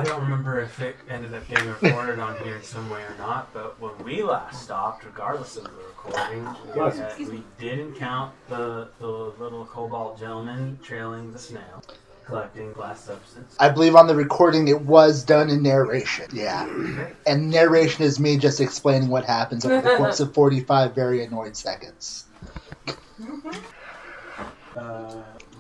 I don't remember if it ended up getting recorded on here in some way or not, but when we last stopped, regardless of the recording, we did encounter the little cobalt gentleman trailing the snail, collecting glass substance. I believe on the recording it was done in narration. Yeah. Okay. And narration is me just explaining what happens over the course of 45 very annoying seconds.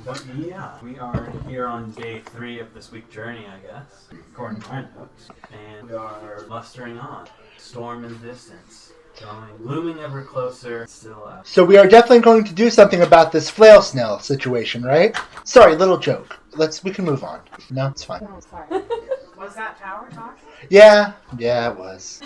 But yeah, we are here on day 3 of this week journey, I guess, according to my notes. And we are mustering on. Storm in the distance. Looming ever closer, still out. So we are definitely going to do something about this flail snail situation, right? Sorry, little joke. We can move on. No, it's fine. No, sorry. Was that Tower talking? Yeah, it was.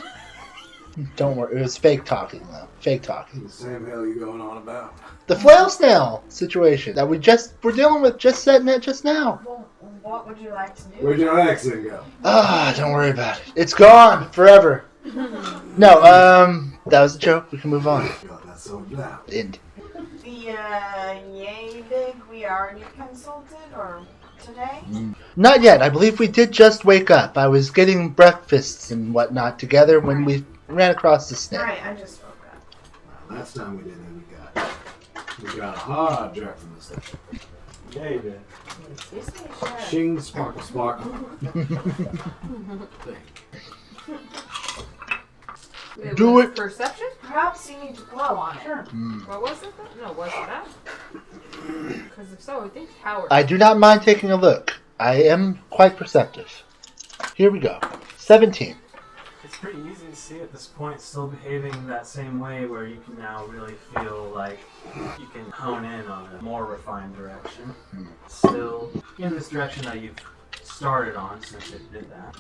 Don't worry, it was fake talking though. Fake talking. What the same hell you going on about? The flail snail situation that we're dealing with just now. Well, what would you like to do? Where'd your accent go? Don't worry about it. It's gone forever. No, that was a joke. We can move on. God, that's so loud. End. The yay big we already consulted or today? Not yet. I believe we did just wake up. I was getting breakfasts and whatnot together when we ran across the snail. Right, I just woke up. Well, last time we did it, we got a hard drag from the station. Yeah, you did. Shing, sparkle, sparkle. Do it. Perception? Perhaps you need to blow on it. Sure. What was it? No, was it that? Because if so, I think Howard. I do not mind taking a look. I am quite perceptive. Here we go. 17. It's pretty easy to see at this point, still behaving that same way where you can now really feel like you can hone in on a more refined direction. Still in this direction that you've started on since it did that.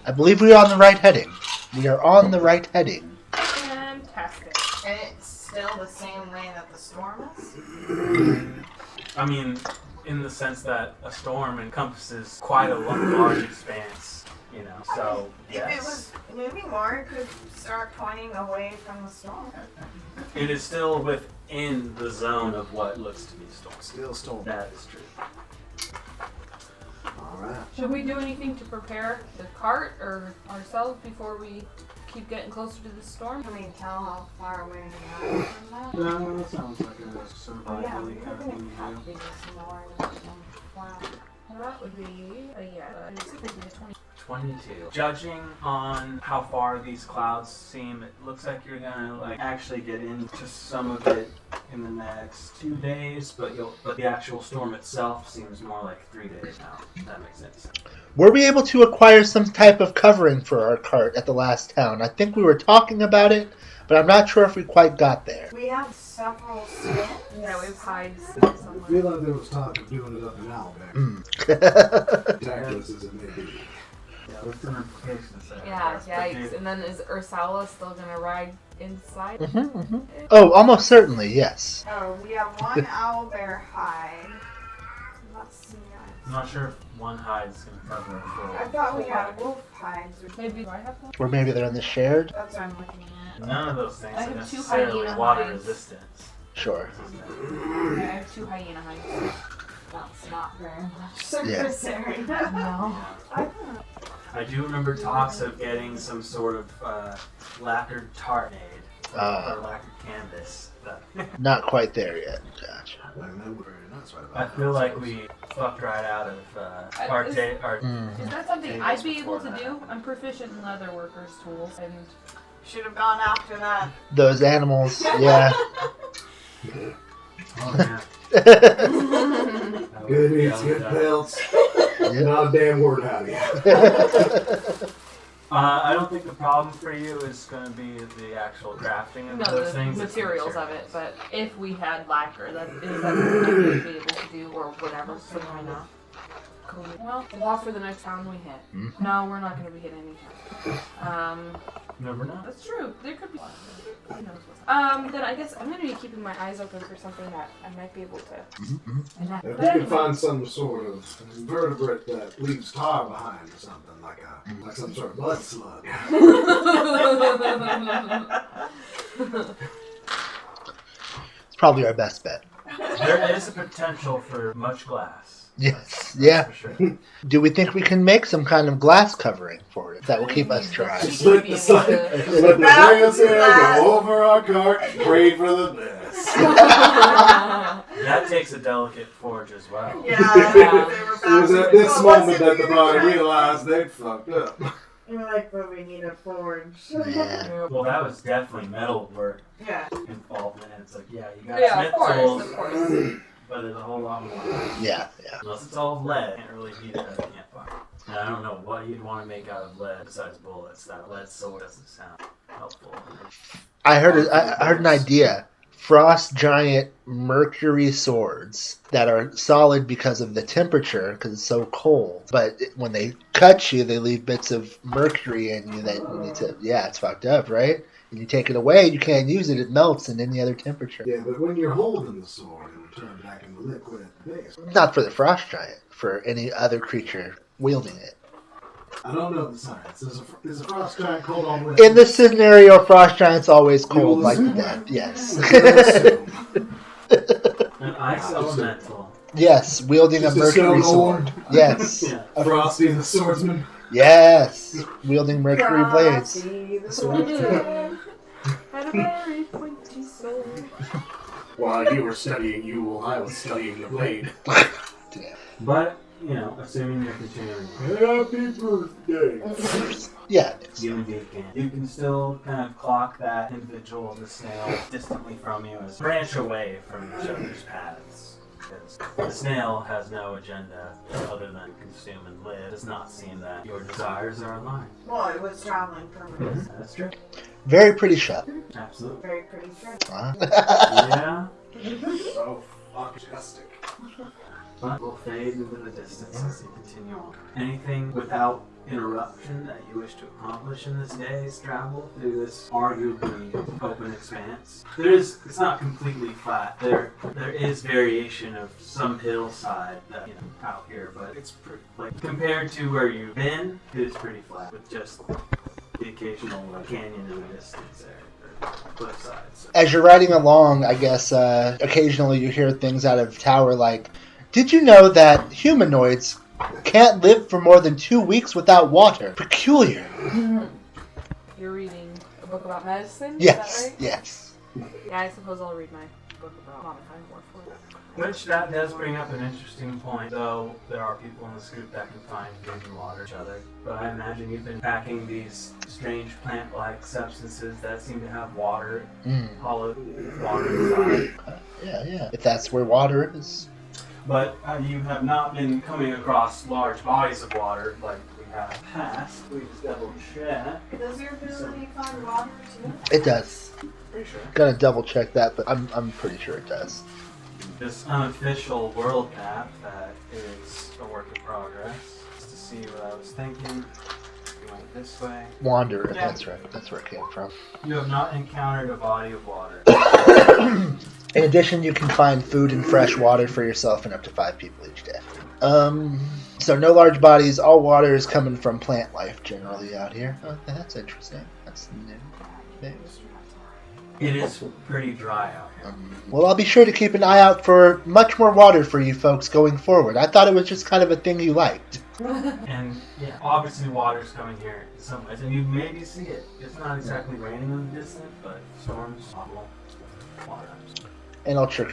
I believe we are on the right heading. We are on the right heading. Fantastic. And it's still the same way that the storm is? I mean, in the sense that a storm encompasses quite a large expanse, you know, so yes. If it was moving more, it could start pointing away from the storm. It is still within the zone of what looks to be a storm. Still storm. That is true. Alright. Should we do anything to prepare the cart or ourselves before we keep getting closer to the storm? Can we tell how far away we are from that? No, that sounds like a Oh yeah, survivally we're kind of gonna thing have to to do. do some more than wow. Well, that would be it's going to be a 20. 22. Judging on how far these clouds seem, it looks like you're gonna actually get into some of it in the next 2 days, but the actual storm itself seems more like 3 days now. If that makes sense. Were we able to acquire some type of covering for our cart at the last town? I think we were talking about it, but I'm not sure if we quite got there. We have several skins. Yeah, we have hides I somewhere. feel like there was talk of doing it up in Alabama. Ridiculous as it may be. Yeah, there's some implications there. Yeah, But yikes. And then is Ursula still going to ride inside? Oh, almost certainly, yes. Oh, we have one owlbear hide. Let's see. I'm not sure if one hide is going to cover it full. I thought we had wolf hides. Maybe do I have one? Or maybe they're in the shared? That's what I'm looking at. None of those things I are have 2 necessarily hyena water hides. resistant. Sure. I have 2 hyena hides. That's not very much Yeah. surface No. I do remember talks of getting some sort of lacquered tarp made. Or lacquered canvas. Not quite there yet. Gotcha. I know we're very nuts right about I feel like we fucked right out of our is- day. Is that something I'd be able to do? I'm proficient in leather workers' tools, and Should have gone after that. Those animals, yeah. Oh, yeah. Good eats, good pelts. Not a damn word out of you. I don't think the problem for you is going to be the actual crafting of no, those the things. it's the materials of it. But if we had lacquer, that is that something I would be able to do, or whatever. So why not? Cool. Well, we'll off for the next town we hit. No, we're not going to be hitting any town. Never know. That's true. There could be. Who knows what's then I guess I'm going to be keeping my eyes open for something that I might be able to. If you can find some sort of vertebrate that leaves tar behind or something, like some sort of blood slug. It's probably our best bet. There is a potential for much glass. Yes, yeah. For sure. Do we think we can make some kind of glass covering for it that will keep us dry? Just let the sun, let the rain sail go over our cart, pray for the best. That takes a delicate forge as well. Yeah. It was at this moment that the body realized they'd fucked up. You're like, but we need a forge. Yeah. Well, that was definitely metal work Yeah. involved, and it's like, yeah, you got Yeah, smith of course, tools, of course. but there's a whole lot more. Yeah. Unless it's all lead, can't really heat it at a campfire. And I don't know what you'd want to make out of lead besides bullets. That lead sword doesn't sound helpful. I heard an idea. Frost giant mercury swords that are solid because of the temperature, because it's so cold. But when they cut you, they leave bits of mercury in you that you need to. Yeah, it's fucked up, right? And you take it away, you can't use it. It melts in any other temperature. Yeah, but when you're holding the sword, it will turn back into liquid at the base. Not for the frost giant. For any other creature wielding it. I don't know the science. Is a frost giant cold on with? In this scenario, frost giant's always We will cold like assume death. Yes. An ice elemental. Yes, wielding Just a a mercury stone sword. orb. Yes. Yeah. Frosty the swordsman. Yes. Wielding mercury blades. Frosty the swordsman. Had a very pointy sword. While you were studying Yule, I was studying the blade. Damn. But, you know, assuming you're continuing, Happy birthday. Yeah. you indeed can. You can still kind of clock that individual, the snail, distantly from you as branch away from each other's paths. Because the snail has no agenda other than consume and live. It does not seem that your desires are aligned. Well, it was traveling purpose. That's true. Very pretty shot. Absolutely. Very pretty shirt. Huh? Yeah. So majestic. But we'll fade into the distance as you continue on. Anything without interruption that you wish to accomplish in this day's travel through this arguably open expanse? It's not completely flat. There is variation of some hillside that, you know, out here, but it's pretty, like, compared to where you've been, it is pretty flat with just the occasional canyon in the distance there, or cliffside. So. As you're riding along, I guess occasionally you hear things out of tower like, "Did you know that humanoids can't live for more than 2 weeks without water? Peculiar." You're reading a book about medicine? Yes, Is that right? yes. Yeah, I suppose I'll read my book about modifying more for it. Which that does bring up an interesting point, though there are people in this group that can find drinking water each other. But I imagine you've been packing these strange plant-like substances that seem to have water, hollow water inside. Yeah. If that's where water is. But you have not been coming across large bodies of water like we have past. We just double check. Does your ability find water too? It does. Pretty sure. Gotta double check that, but I'm pretty sure it does. This unofficial world map that is a work in progress. Just to see what I was thinking. We went this way. Wanderer, Yeah. that's right. That's where it came from. You have not encountered a body of water. In addition, you can find food and fresh water for yourself and up to 5 people each day. So no large bodies. All water is coming from plant life generally out here. Oh, that's interesting. That's new. It is pretty dry out here. Well, I'll be sure to keep an eye out for much more water for you folks going forward. I thought it was just kind of a thing you liked. And yeah, obviously water's coming here in some ways, and you maybe see it. It's not exactly raining in the distance, but storms, awful water. And I'll check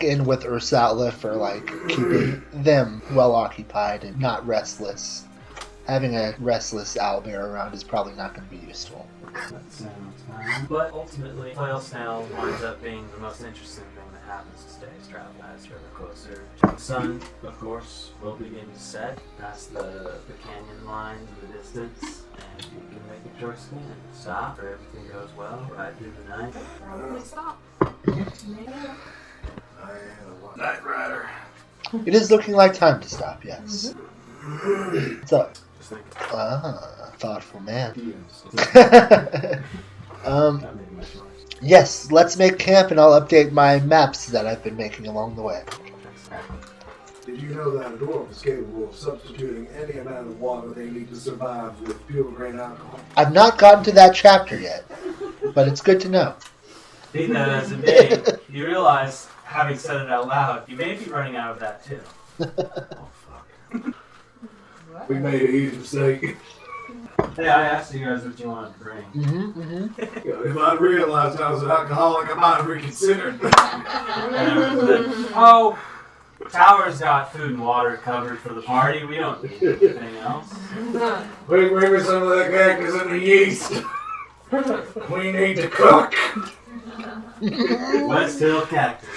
in with Ursatla for, like, keeping them well occupied and not restless. Having a restless owlbear around is probably not going to be useful. That sounds fine. But ultimately, Flail Snail winds up being the most interesting thing that happens today's travel as you're closer to the sun. Of course, will begin to set past the canyon lines in the distance, and you can make a choice again. Stop, or everything goes well, ride through the night. Probably stop. Night Rider. It is looking like time to stop, yes. So, Just think, thoughtful man. that made much noise. Yes, let's make camp and I'll update my maps that I've been making along the way. Did you know that a dwarf is capable of substituting any amount of water they need to survive with pure grain alcohol? I've not gotten to that chapter yet, but it's good to know. Be that as it may, you realize, having said it out loud, you may be running out of that too. Oh, fuck. What? We made a huge mistake. Hey, I asked you guys what you wanted to bring. If I'd realized I was an alcoholic, I might have reconsidered. Oh, Tower's got food and water covered for the party. We don't need anything else. Bring me some of that cactus and the yeast. We need to cook. West Hill cactus.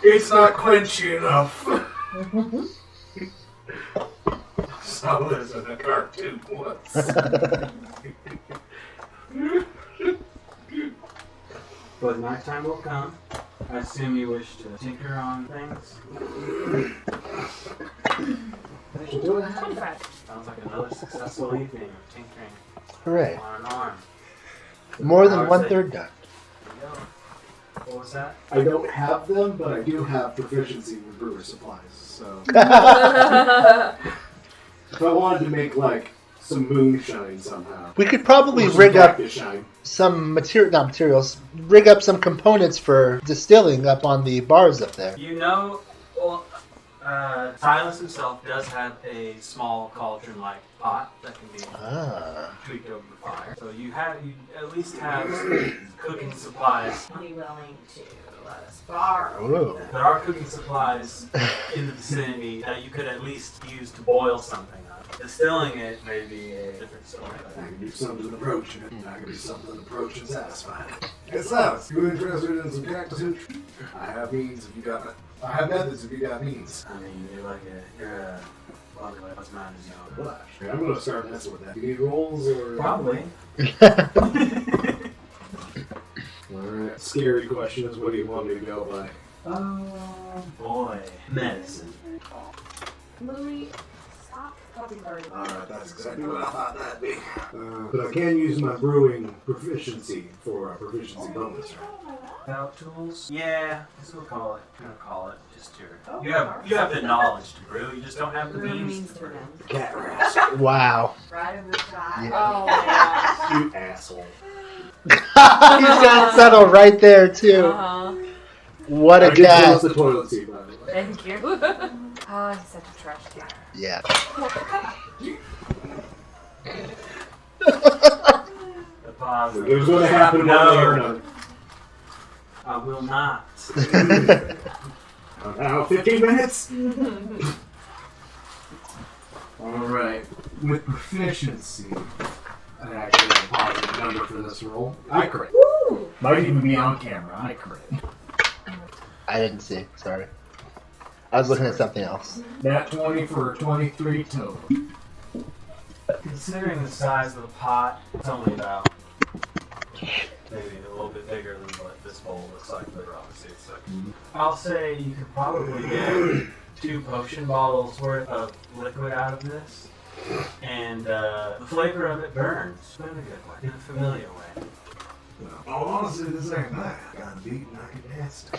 It's not quenchy enough. Saw this in a cartoon once. But nighttime will come. I assume you wish to tinker on things. Sounds like another successful evening of tinkering Hooray. on an arm. More than How's one it? third done. There you go. What was that? I don't have them, but I do have proficiency with brewer supplies. So if I wanted to make like some moonshine somehow, We could probably or some rig up cactus shine. some rig up some components for distilling up on the bars up there. You know, well, Silas himself does have a small cauldron-like pot that can be tweaked over the fire. So you at least have some cooking supplies. Be willing to let us borrow. Ooh. There are cooking supplies in the vicinity that you could at least use to boil something up. Distilling it may be a different story. I can do something approaching it. I can do something approaching satisfying. Hey, Silas, you interested in some cactus hooch? I have means if you got it. I have methods if you got means. I mean, you're a what's mine is young. Well, actually, I'm gonna start messing with that. You need rolls or Probably. Alright. Scary question is, what do you want me to go by? Oh boy, medicine. Louis, stop talking dirty. Alright, that's exactly what I thought that'd be. But I can use my brewing proficiency for a proficiency bonus, right? Out tools? Yeah, that's what we'll call it. I'm gonna call it just your. You have the knowledge to brew. You just don't have the means to brew. Cat rasp. Wow. Right in the shot. Yeah. Oh my gosh. You asshole. He's got subtle right there too. Uh-huh. What a I did cat. close the toilet seat, by the way. Thank you. Oh, he's such a trash can. Yeah. The pause. It was going to happen one way or another. I will not. Now, 15 minutes? Alright. With proficiency, I actually have a positive number for this roll. I crit. Woo! Might even be on camera. I crit. I didn't see. Sorry. I was looking at something else. Nat 20 for 23 total. Considering the size of the pot, it's only about maybe a little bit bigger than what this bowl looks like, but obviously it's like. I'll say you could probably get 2 potion bottles worth of liquid out of this, and the flavor of it burns, but in a good way, in a familiar way. Well, honestly, this ain't bad. Got beat and I can dance.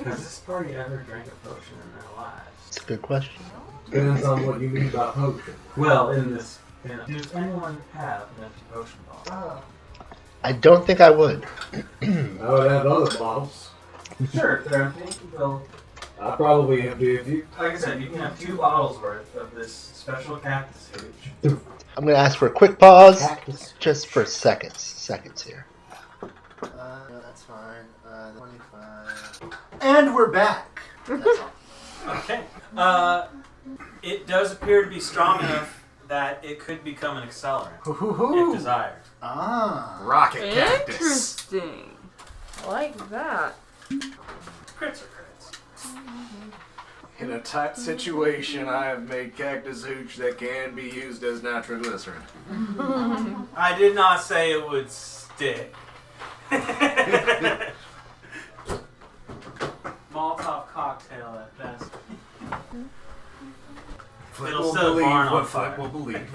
Has this party ever drank a potion in their lives? It's a good question. Depends on what you mean by potion. Well, does anyone have an empty potion bottle? I don't think I would. I would have other bottles. Sure, if they're empty, they'll. I'd probably empty if you. Like I said, you can have 2 bottles worth of this special cactus hooch. I'm going to ask for a quick pause. Cactus. Just for seconds here. No, that's fine. 25. And we're back. That's all. Okay. It does appear to be strong enough that it could become an accelerant if desired. Ah. Rocket Interesting. I like that. Crits are crits. In a tight situation, I have made cactus hooch that can be used as nitroglycerin. I did not say it would stick. Molotov cocktail at best. Flick It'll will set a believe barn on what fire. Flick will believe.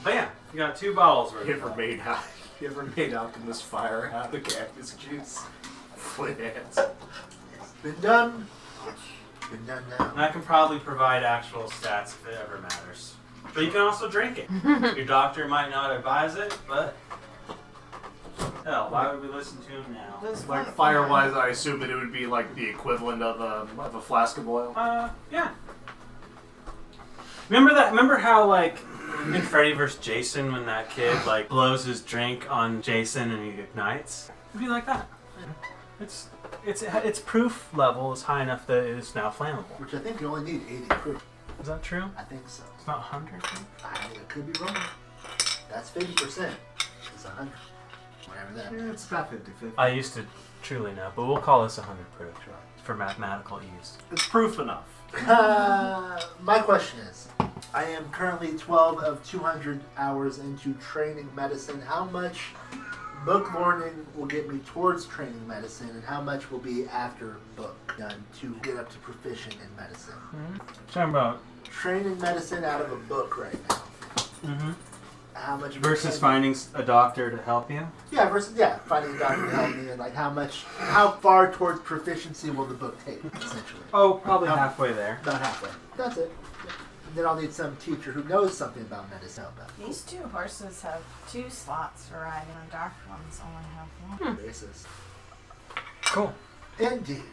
But yeah, you got 2 bottles worth. You ever made alchemist fire out of the cactus juice? Flint hands. Been done. Been done now. And I can probably provide actual stats if it ever matters. But you can also drink it. Your doctor might not advise it, but hell, why would we listen to him now? Just Like fun- fire-wise, I assume that it would be like the equivalent of a flask of oil. Yeah. Remember that? Remember how, like, in Freddy vs. Jason, when that kid, like, blows his drink on Jason and he ignites? It'd be like that. Its proof level is high enough that it is now flammable. Which I think you only need 80 proof. Is that true? I think so. It's not 100 proof? I could be wrong. That's 50%. It's 100. Whatever that Yeah, it's about 50-50. I used to truly know, but we'll call this 100 proof for mathematical ease. It's proof enough. My question is, I am currently 12 of 200 hours into training medicine. How much book learning will get me towards training medicine, and how much will be after book done to get up to proficient in medicine? Talking about Training medicine out of a book right now. How much versus can- finding a doctor to help you? Yeah, finding a doctor to help me, and like how far towards proficiency will the book take, essentially? Oh, probably halfway there. About halfway. That's it. Then I'll need some teacher who knows something about medicine. These 2 horses have 2 slots for riding, and dark ones only have 1. Basis. Cool. Indeed.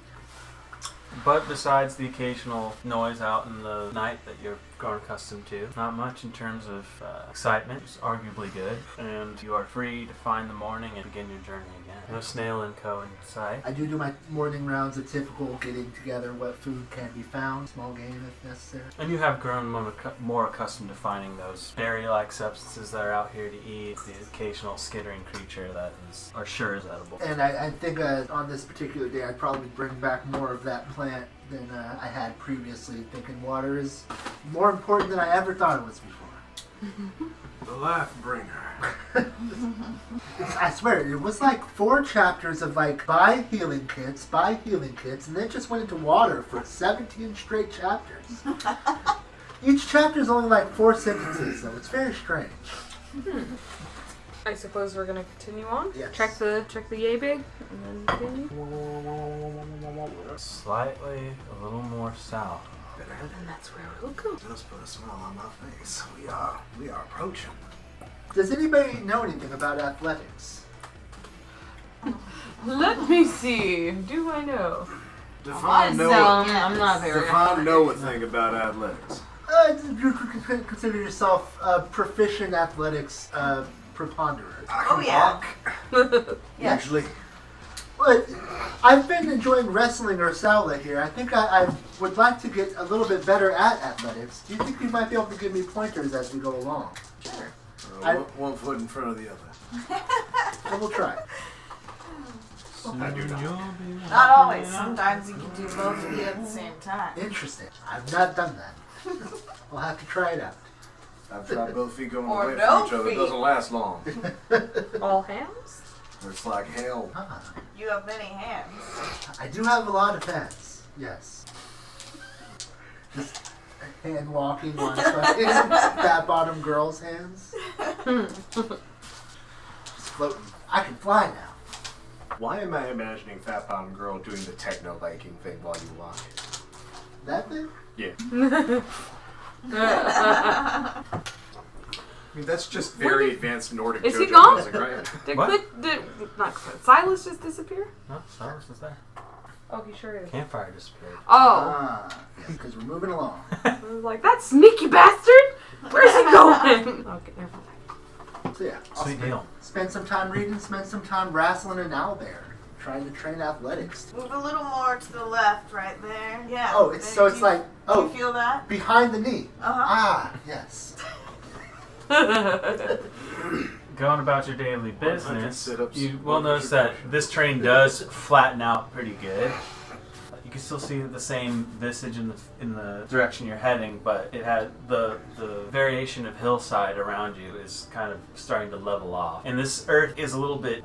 But besides the occasional noise out in the night that you're grown accustomed to, not much in terms of excitement. It's arguably good, and you are free to find the morning and begin your journey again. No snail and co in sight. I do my morning rounds of typical getting together what food can be found, small game if necessary. And you have grown more accustomed to finding those berry-like substances that are out here to eat, the occasional skittering creature that are sure is edible. And I think on this particular day I'd probably bring back more of that plant than I had previously, thinking water is more important than I ever thought it was before. The life bringer. I swear, it was like 4 chapters of like buy healing kits, and then it just went into water for 17 straight chapters. Each chapter is only like 4 sentences, though. It's very strange. I suppose we're gonna continue on. Yes. Check the yay big, and then continue. Slightly a little more south. And that's where we'll go. Just put a smile on my face. We are approaching. Does anybody know anything about athletics? Let me see. Do I know? Define No, Noah. I'm not very. Define Noah thing about athletics. You could consider yourself a proficient athletics preponderant. Oh, yeah. Yeah. Usually. But I've been enjoying wrestling or Sala here. I think I would like to get a little bit better at athletics. Do you think you might be able to give me pointers as we go along? Sure. One foot in front of the other. And we'll try. I do not. Not always. Sometimes you can do both of you at the same time. Interesting. I've not done that. We'll have to try it out. I've tried both feet going Or away no from each other. It feet. doesn't last long. All hands? It's like hell. Ah, You have many hands. I do have a lot of hands. Yes. Just hand walking on fucking fat bottom girls' hands. Just floating. I can fly now. Why am I imagining Fat Bottom Girl doing the techno biking thing while you walk? That thing? Yeah. I mean, that's just very advanced Nordic Is he JoJo gone? music, right? Did What? not Silas just disappear? No, Cyrus is there. Oh, he sure is. Campfire disappeared. Oh. Ah, yes, because we're moving along. I was like, that sneaky bastard! Where's he going? Okay, never mind. So yeah, I'll Sweet deal. spend some time reading, spend some time wrestling an owlbear, trying to train athletics. Move a little more to the left, right there. Yeah. Oh, it's so Do it's you- like Do you feel that? behind the knee. Uh-huh. Ah, yes. Going about your daily can business, sit up, you will walk notice your that this train does flatten out pretty good. You can still see the same visage in the direction you're heading, but it had the variation of hillside around you is kind of starting to level off. And this earth is a little bit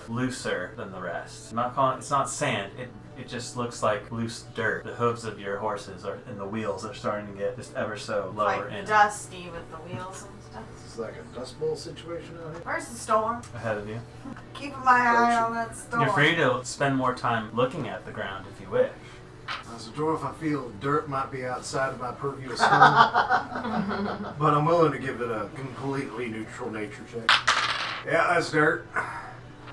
looser than the rest. It's not sand. It just looks like loose dirt. The hooves of your horses and the wheels are starting to get just ever so lower Like in dusty with the wheels and stuff. It's like a Dust Bowl situation out here. Where's the storm? ahead of you. Keeping my eye on that storm. You're free to spend more time looking at the ground if you wish. As a dwarf, I feel dirt might be outside of my purview of smell, but I'm willing to give it a completely neutral nature check. Yeah, that's dirt.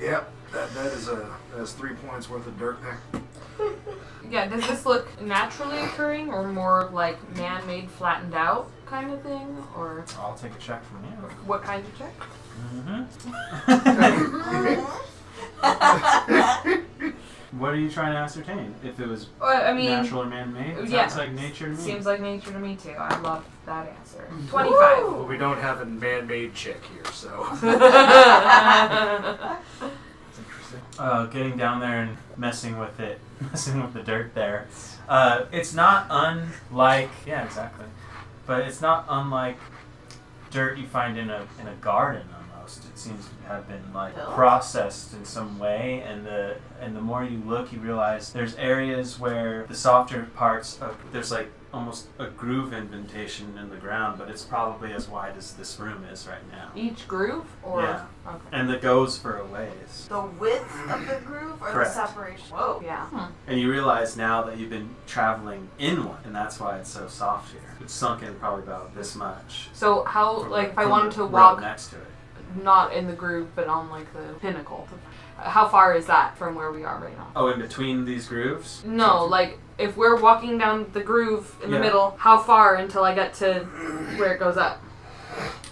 Yep, that's 3 points worth of dirt there. Yeah, does this look naturally occurring or more like man-made, flattened out kind of thing? Or I'll take a check from you. what kind of check? What are you trying to ascertain? If it was I mean, natural or man-made? It yeah. sounds like nature to me. Seems like nature to me too. I love that answer. 25. Well, we don't have a man-made check here, so. That's interesting. Getting down there and messing with it, messing with the dirt there. It's not unlike, yeah, exactly. But it's not unlike dirt you find in a garden almost. It seems to have been like processed in some way, and the more you look, you realize there's areas where the softer parts of there's like almost a groove indentation in the ground, but it's probably as wide as this room is right now. Each groove? Or Yeah. Okay. And it goes for a ways. The width of the groove or Correct. the separation? Whoa. Yeah. And you realize now that you've been traveling in one, and that's why it's so soft here. It's sunk in probably about this much. So how, from like, the- if I from wanted the to road walk next to it. not in the groove, but on like the pinnacle, how far is that from where we are right now? Oh, in between these grooves? No, like if we're walking down the groove in the Yeah. middle, how far until I get to where it goes up?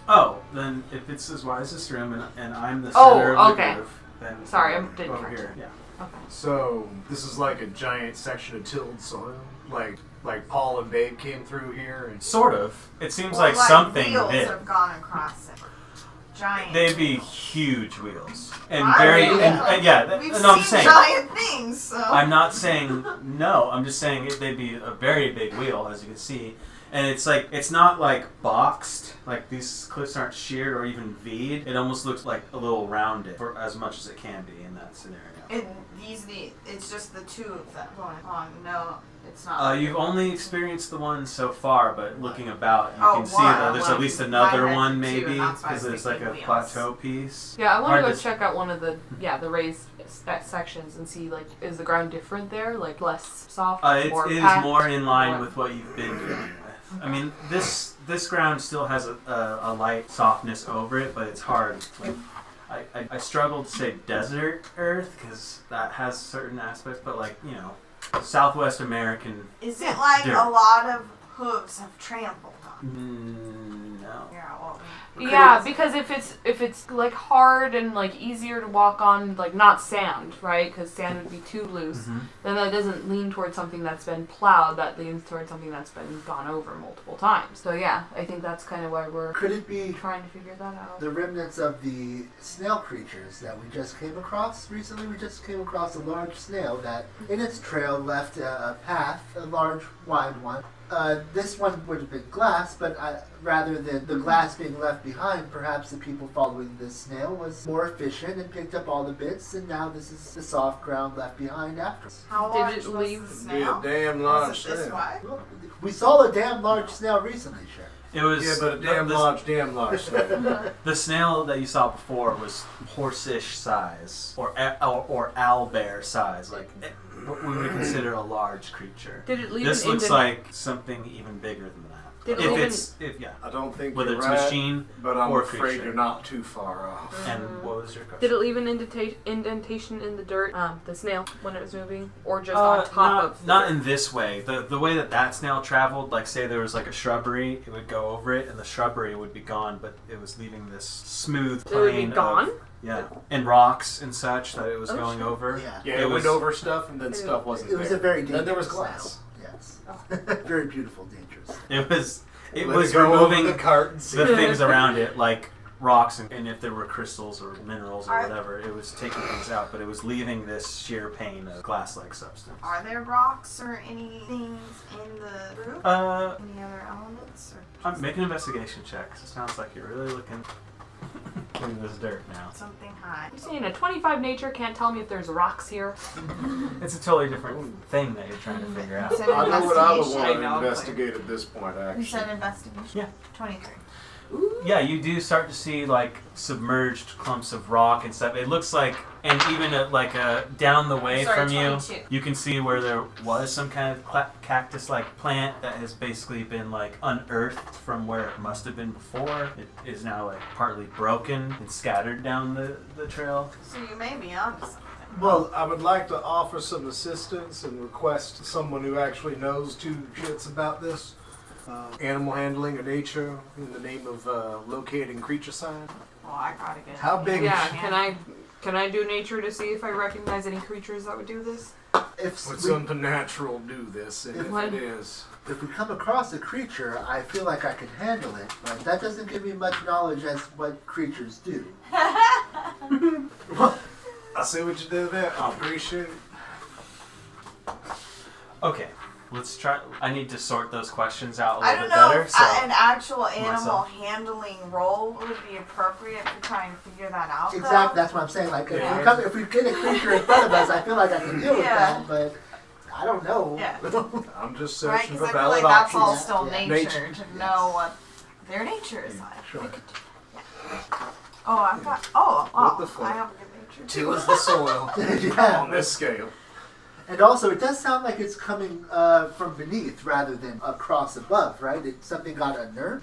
Oh, then if it's as wide as this room and I'm the Oh, center of the okay. groove, then Sorry, I didn't over catch here. it. Yeah. Okay. So, this is like a giant section of tilled soil? Like Paul and Babe came through here and... Sort of. It seems Or like something wheels big. have gone across it. Giant. They'd be huge wheels. And I very, mean, and yeah, We've no, I'm seen saying. giant things, so. I'm not saying no. I'm just saying they'd be a very big wheel, as you can see. And it's like, it's not like boxed, like these cliffs aren't sheared or even V'd. It almost looks like a little rounded for as much as it can be in that scenario. And it's just the two of them going on. No, it's not. You've only experienced the one so far, but looking about, you Oh, can see one. that there's Well, at least mine another had one two, maybe, and that's why I because was there's like a thinking wheels. plateau piece. Yeah, I want Hard to go to- check out one of the raised sections and see, like, is the ground different there? Like less soft, more It is packed? more in line or- with what you've been dealing with. I mean, this ground still has a light softness over it, but it's hard. Like, I struggle to say desert earth because that has certain aspects, but like, you know, Southwest American. Is it like dirt. a lot of hooves have trampled on? No. Yeah, well, Yeah, because if it's like hard and like easier to walk on, like not sand, right? Because sand would be too loose. Mhm. Then that doesn't lean towards something that's been plowed. That leans towards something that's been gone over multiple times. So yeah, I think that's kind of why we're Could it be trying to figure that out. the remnants of the snail creatures that we just came across? Recently we just came across a large snail that in its trail left a path, a large wide one. This one would have been glass, but rather than the glass being left behind, perhaps the people following this snail was more efficient and picked up all the bits, and now this is the soft ground left behind after. how Did large it was leave- the Be a snail? damn Was large it this snail. wide? Well, we saw a damn large snail recently, Sheriff. It was Yeah, but a damn large snail. the snail that you saw before was horse-ish size or owlbear size, like what we would consider a large creature. Did it leave This an looks like something even bigger than that. Did it If leave it's yeah, I don't think whether you're it's right, machine but I'm or afraid creature. you're not too far off. And what was your question? Did it leave an indentation in the dirt, the snail, when it was moving? Or just on top not, of the not dirt? in this way. The way that snail traveled, like say there was like a shrubbery, it would go over it, and the shrubbery would be gone, but it was leaving this smooth It would be plain gone? of, yeah, and rocks and such that it was Oh, going shit. over. Yeah. Yeah, It it went was- over stuff and then stuff wasn't It was there. a very dangerous Then there was glass. snail. Yes. Very beautiful, dangerous. It Let was go over removing the cart and see. the things around it, like rocks, and if there were crystals or minerals or Are- whatever, it was taking things out, but it was leaving this sheer pane of glass-like substance. Are there rocks or any things in the group? Any other elements? Or Make an investigation check. 'Cause it sounds like you're really looking in this dirt now. something high? You're saying a 25 nature can't tell me if there's rocks here? It's a totally different thing that you're trying to figure out. You said I know what I would investigation. want I to know, investigate at this point, You actually. said investigation? Yeah. 23. Yeah, you do start to see like submerged clumps of rock and stuff. It looks like, and even down the way Sorry, from you, 22. you can see where there was some kind of cactus-like plant that has basically been like unearthed from where it must have been before. It is now like partly broken and scattered down the trail. So you may be onto something. Well, I would like to offer some assistance and request someone who actually knows two shits about this. Animal handling or nature in the name of locating creature sign. Well, I gotta get. How big? Yeah, can I do nature to see if I recognize any creatures that would do this? Would something natural do this? And if What? it is, If we come across a creature, I feel like I can handle it, but that doesn't give me much knowledge as what creatures do. I see what you did there. Operation. Okay, let's try. I need to sort those questions out a I little don't bit know better. if So an actual animal myself. handling role would be appropriate to try and figure that out. Exactly, that's what I'm saying. Like, Yeah. if we get a creature in front of us, I feel like I can deal with Yeah. that, but I don't know. Yeah. I'm just Right, searching because for I feel like valid that's options. all still Yeah. nature, Nature. to know what their nature is like. Sure. Oh, I've got. Oh, What the oh, fuck? I have a good nature Two too. is the soil Yeah. on this scale. And also, it does sound like it's coming from beneath rather than across above, right? Something got unearthed,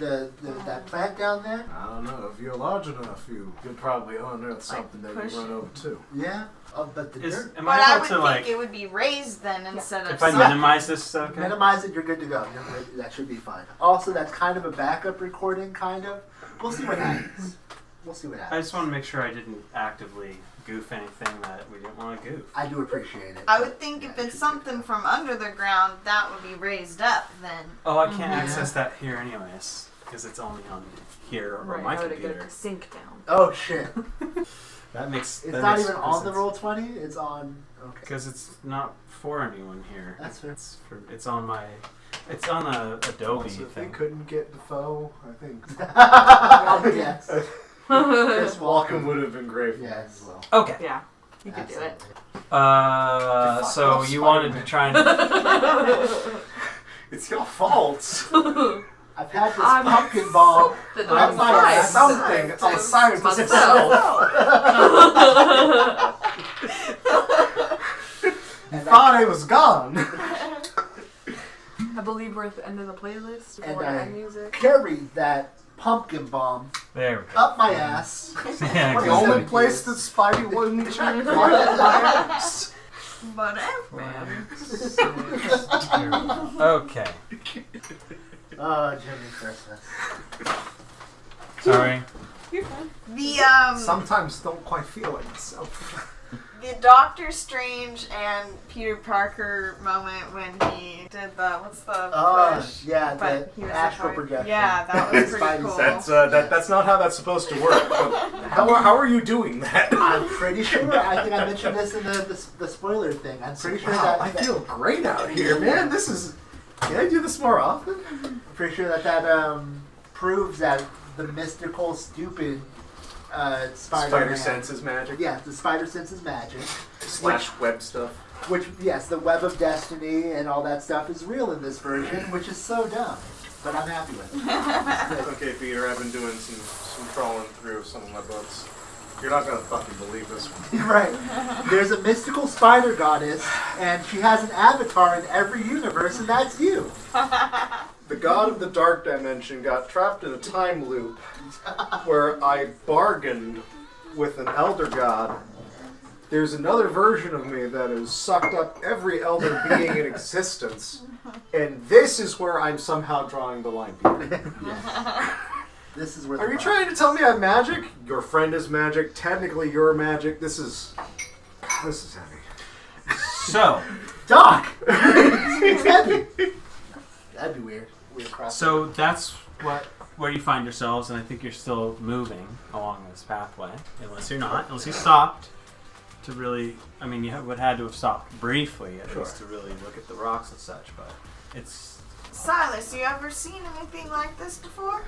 that plant down there? I don't know. If you're large enough, you could probably unearth something that push you run it. over to. Yeah. Oh, but the dirt. am But I I able would to think like? it would be raised then instead of. If I sun. minimize this, okay? Minimize it, you're good to go. That should be fine. Also, that's kind of a backup recording, kind of. We'll see what happens. We'll see what I happens. just want to make sure I didn't actively goof anything that we didn't want to goof. I do appreciate it. I would think if it's something from under the ground, that would be raised up then. Oh, I can't Mhm. access that here anyways, because it's only on here or Right, my how would it go computer. to sink down? Oh, shit. That makes It's that not makes even on the sense. Roll20? It's on. Okay. Because it's not for anyone here. That's fair. It's on my. It's on a Adobe Also, if they thing. couldn't get Defoe, I think Oh, yes. Chris Walken would have been great for Yes. as well. Okay. Yeah, you could do it. So off, you wanted to Spider-Man. try and. It's your fault. I've had this I'm- pumpkin ball. The I'm dark not side. something. It's a science Myself. itself. And Thought I was gone. I believe we're at the end of the playlist. And For I end music. carried that pumpkin bomb There we go. up my ass. Yeah, The Okay. good. only place that Spidey wouldn't check for is But man. Okay. Oh, Jimmy Christmas. Sorry. You're fine. The sometimes don't quite feel like myself. the Doctor Strange and Peter Parker moment when he did the what's the Oh, push? yeah, But the he was astral a part- projection. Yeah, that was pretty Spidey cool. sense. That's not how that's supposed to work. How are you doing that? I'm pretty sure. I think I mentioned this in the spoiler thing. I'm pretty sure Wow, that I feel great out here, man. This is. Can I do this more often? I'm pretty sure that proves that the mystical, stupid Spider-Man. Spider senses magic. Yeah, the spider sense is magic. / web stuff. Which, yes, the web of destiny and all that stuff is real in this version, which is so dumb. But I'm happy with it. It's good. Okay, Peter, I've been doing some trawling through some of my books. You're not gonna fucking believe this one. Right. There's a mystical spider goddess, and she has an avatar in every universe, and that's you. The god of the dark dimension got trapped in a time loop where I bargained with an elder god. There's another version of me that has sucked up every elder being in existence, and this is where I'm somehow drawing the line, Peter. This is where. Are you trying to tell me I'm magic? Your friend is magic. Technically, you're magic. This is heavy. So, Doc? It's heavy. That'd be weird. Weird cross. so that's where you find yourselves, and I think you're still moving along this pathway, unless you're not, unless you stopped to really. I mean, you would had to have stopped briefly at least to really look at the rocks and such, but it's Silas, you ever seen anything like this before?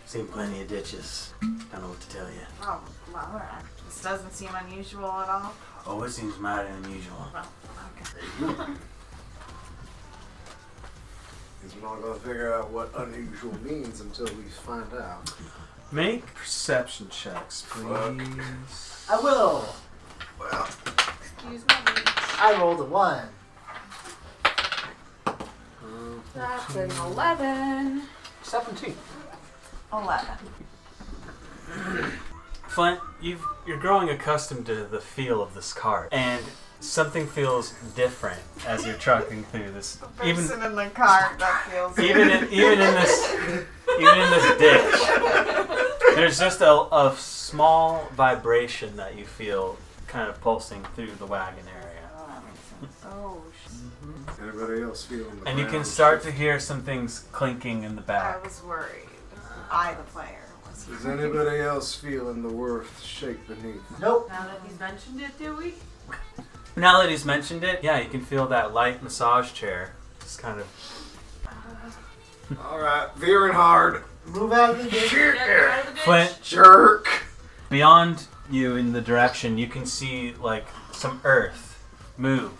seen plenty of ditches. Don't know what to tell you. Oh, well, this doesn't seem unusual at all. Oh, it seems mighty unusual. Well, okay. Because we're not going to figure out what unusual means until we find out. Make perception checks, please. I will. Well, Excuse me. I rolled a 1. That's an 11. 17. 11. Flint, you're growing accustomed to the feel of this cart, and something feels different as you're trucking through this. Even Person in the car that feels even in this ditch, there's just a small vibration that you feel kind of pulsing through the wagon area. Oh, that makes sense. Oh, shit. anybody else feeling the And you can ground start to shake? hear some things clinking in the I back. was worried. I, the player, was Is anybody else feeling the earth shake beneath? Nope. Now that he's mentioned it, do we? Now that he's mentioned it, yeah, you can feel that light massage chair. Just kind of. Alright, veering hard. Move out of the ditch. Get out of the ditch. Flint, Jerk! beyond you in the direction, you can see like some earth move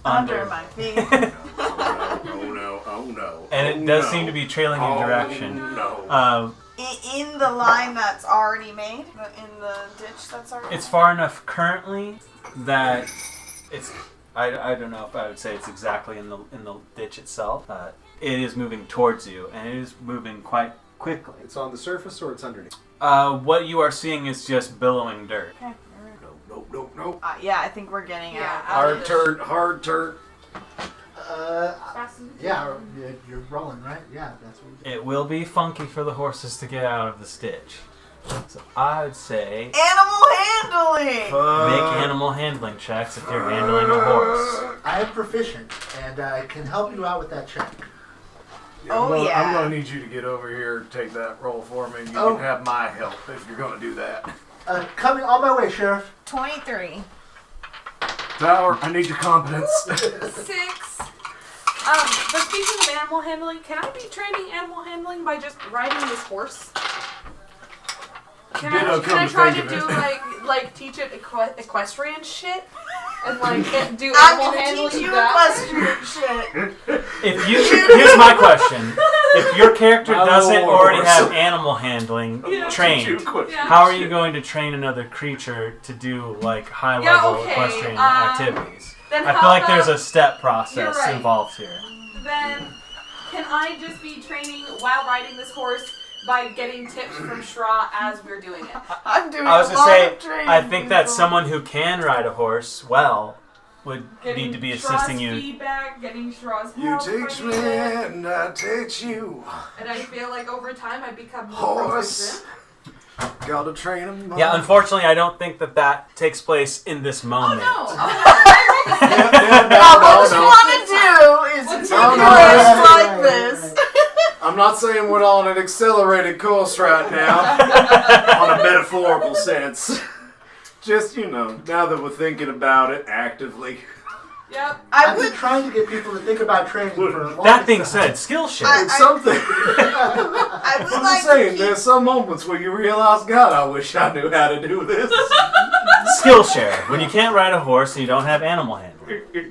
under my feet. Oh no, oh no. And it does seem to be trailing your direction. No. In the line that's already made? In the ditch that's already It's made? far enough currently that it's. I don't know if I would say it's exactly in the ditch itself. It is moving towards you, and it is moving quite quickly. It's on the surface or it's underneath? What you are seeing is just billowing dirt. Okay, alright. No. Yeah, I think we're getting Yeah. out. Hard turn. Fast as we Yeah, can. you're rolling, right? Yeah, that's what we do. It will be funky for the horses to get out of the ditch. So I would say Animal handling! make animal handling checks if you're handling a horse. I am proficient, and I can help you out with that check. Oh, yeah. I'm gonna need you to get over here and take that roll for me. You Oh. can have my help if you're gonna do that. Coming on my way, Sheriff. 23. Tower, I need your competence. 6. But speaking of animal handling, can I be training animal handling by just riding this horse? Can Ditto, I come to try think to of do it. like teach it equestrian shit and like do I'm animal gonna handling teach you that? equestrian shit. If you here's my question: if your character My doesn't little already horse. have animal handling Yeah. trained, Yeah. how are you going to train another creature to do like high level okay, equestrian um, activities? Then I how feel like there's about- a step process You're right. involved here. Then can I just be training while riding this horse by getting tips from Shra as we're doing it? I'm doing I was a gonna lot say, of training. I think that people. someone who can ride a horse well would Getting need to be Shra's assisting you. feedback, getting Shra's You help. teach if I me need it. and I teach you. And I feel like over time I become more Horse. proficient. Gotta train him. Yeah, unfortunately, I don't think that takes place in this Oh moment. no! What I want to do is What's take going a on? risk Right, like right, this. I'm not saying we're on an accelerated course right now, on a metaphorical sense. Just, now that we're thinking about it actively. Yep. I I've been would. trying to get people to think about training for a long That being time. said, Skillshare. It's something. I would I'm like just saying, to there's some moments where you realize, God, I wish I knew how to do this. Skillshare. When you can't ride a horse and you don't have animal handling.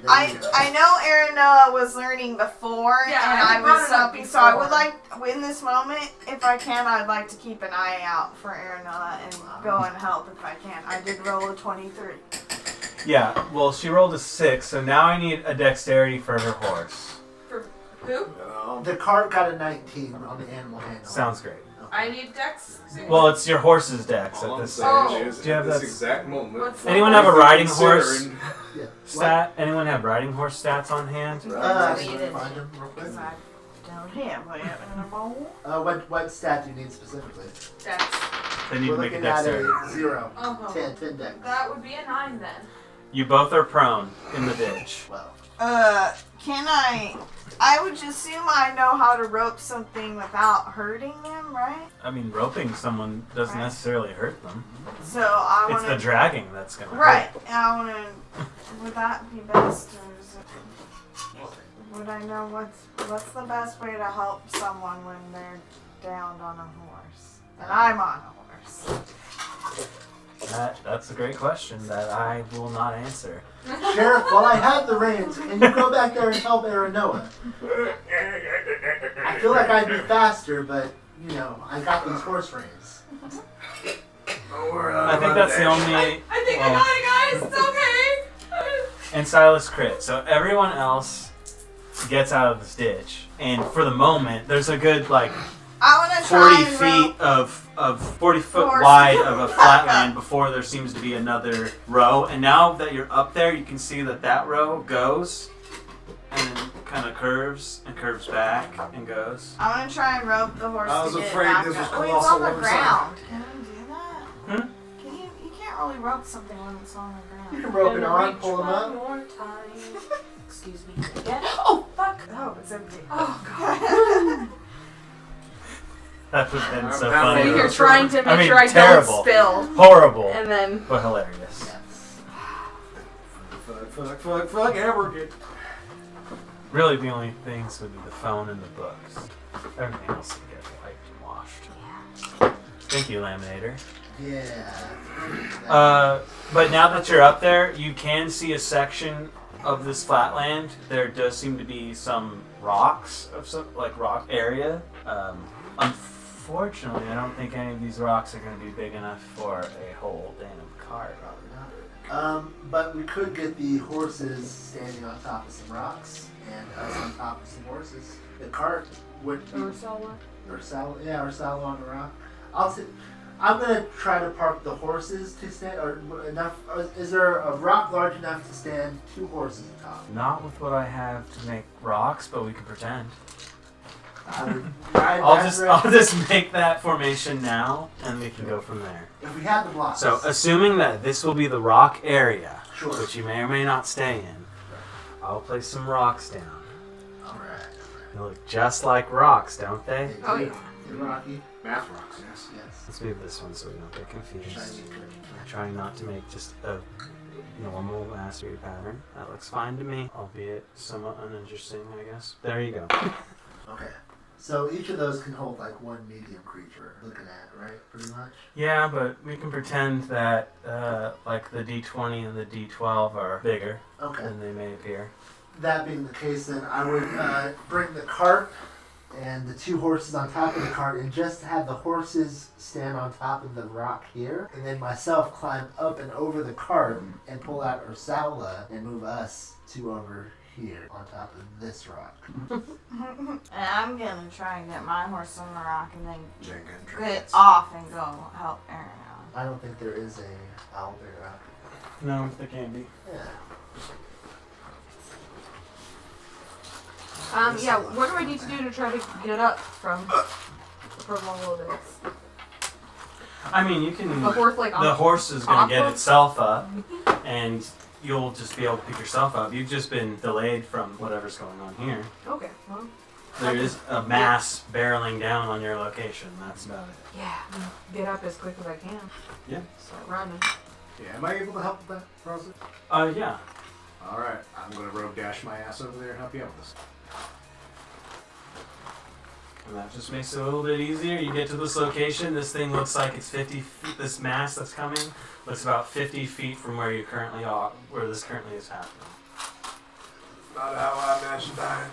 I know Aranoa was learning before, Yeah, and I I brought was it up helping, so I would before. like, in this moment, if I can, I'd like to keep an eye out for Aranoa and go and help if I can. I did roll a 23. Yeah, well, she rolled a 6, so now I need a dexterity for her horse. For who? The cart got a 19 on the animal handling. Sounds great. I need Dex. Well, it's your horse's dex All at I'm this saying stage. is, Do you have at this that- exact moment, What's Anyone have a riding horse considering- Yeah. stat? Anyone have riding horse stats on hand? I Needed. can find them real quick. Because I don't have it anymore. What stat do you need specifically? Dex. They need We're to make a looking at dexterity. a 0. Oh. 10 dex. That would be a 9 then. You both are prone in the ditch. Well, Can I would just assume I know how to rope something without hurting them, right? I mean, roping someone doesn't Right. necessarily hurt them. So I It's want the to. dragging that's gonna Right. hurt. And I want to. Would that be best, or is it? Would I know what's the best way to help someone when they're downed on a horse and I'm on a horse? That's a great question that I will not answer. Sheriff, while I have the reins, can you go back there and help Aranoa? I feel like I'd be faster, but you know, I got these horse reins. I think that's the only. I think I got it, guys. It's okay. And Silas crit. So everyone else gets out of this ditch, and for the moment, there's a good like I want to try 40 and feet rope. of 40 foot Horse. wide of a flatland before there seems to be another row. And now that you're up there, you can see that that row goes and then kind of curves and curves back and goes. I want to try and rope the horse. I was to get afraid back this was up. Oh, it's colossal on the on the ground. Can we do that? Hmm? Can you can't really rope something when it's on the You ground. can rope it on, pull them up. More time. Excuse me. Again. Oh fuck. Oh, it's empty. Oh god. That would have been so So funny. you're trying to make I mean, sure I terrible. don't spill, Horrible, and then but hilarious. Yes. Fuck, Abrogate. Really, the only things would be the phone and the books. Everything else would get wiped and washed. Thank you, Laminator. Yeah. But now that you're up there, you can see a section of this flatland. There does seem to be some rocks of some like rock area. Unfortunately, I don't think any of these rocks are going to be big enough for a whole damn cart. But we could get the horses standing on top of some rocks and us on top of some horses. The cart would be Ursula. or sallow on the rock. I'm gonna try to park the horses to stand, or enough. Is there a rock large enough to stand two horses atop? Not with what I have to make rocks, but we can pretend. I would ride I'll that just direction. make that formation now, and we can go from there. If we have the blocks. So, assuming that this will be the rock area, Sure. which you may or may not stay in, I'll place some rocks down. All right. They look just like rocks, don't they? They Oh, do. yeah. They're rocky. Math rocks, yes. Yes. Let's move this one so we don't get confused. Shiny. I'm trying not to make just a normal mastery pattern. That looks fine to me, albeit somewhat uninteresting, I guess. There you go. Okay. So each of those can hold like one medium creature. Looking at, right? Pretty much. Yeah, but we can pretend that like the D20 and the D12 are bigger Okay. than they may appear. That being the case, then I would bring the cart and the two horses on top of the cart, and just have the horses stand on top of the rock here, and then myself climb up and over the cart and pull out Ursula and move us two over here on top of this rock. And I'm gonna try and get my horse on the rock and then Jenga get trinkets. off and go help Aaron out. I don't think there is a owlbear rock. No, there can't be. Yeah. Yeah, what do I need to do to try to get up from all of this? I mean, you can. The horse like The horse is going to get off of- itself up, and you'll just be able to pick yourself up. You've just been delayed from whatever's going on here. Okay, well, There is a mass barreling down on your location. That's about it. yeah, get up as quick as I can. Yeah. Start running. Yeah, am I able to help with that process? Yeah. Alright, I'm gonna rogue dash my ass over there and help you out with this. And that just makes it a little bit easier. You get to this location. This thing looks like it's 50 feet. This mass that's coming looks about 50 feet from where you currently are, where this currently is happening. Not how I imagined dying.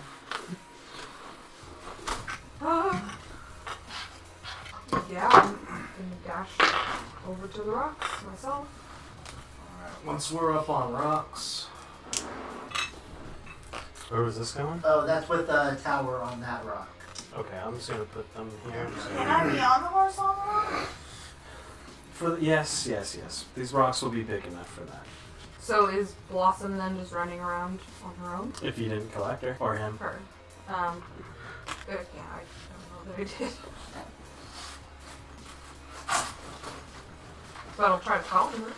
Yeah, I'm gonna dash over to the rocks myself. Alright, once we're up on rocks, Where was this going? Oh, that's with a tower on that rock. Okay, I'm just gonna put them here. Can I be on the horse on the rock? Yes. These rocks will be big enough for that. So is Blossom then just running around on her own? If you didn't collect her or him. Her. Yeah, I don't know that I did. But I'll try to call her.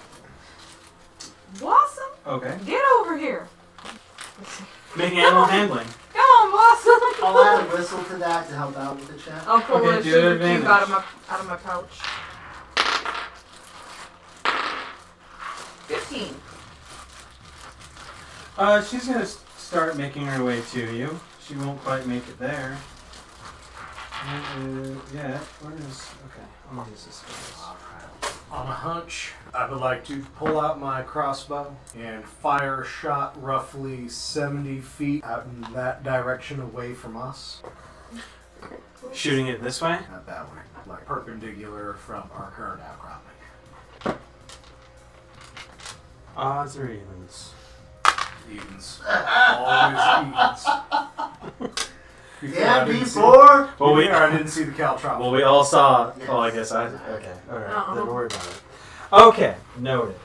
Blossom, Okay. get over here. Make animal handling. Come on, Blossom. I'll add a whistle to that to help out with the check. I'll pull Okay, a do sugar advantage. cube out of my pouch. 15. She's gonna start making her way to you. She won't quite make it there. Yeah, where is... Okay, I'm gonna use this first. on a hunch, I would like to pull out my crossbow and fire a shot roughly 70 feet out in that direction away from us. Shooting it this way? Not that way. Like perpendicular from our current outcropping. Odds or evens? Evens. Always evens. Yeah, I didn't see- before. Well, we I didn't see the caltrop. well we all saw. Yes. Oh, I guess I. Okay, all right. Uh-uh. Then worry about it. Okay, noted.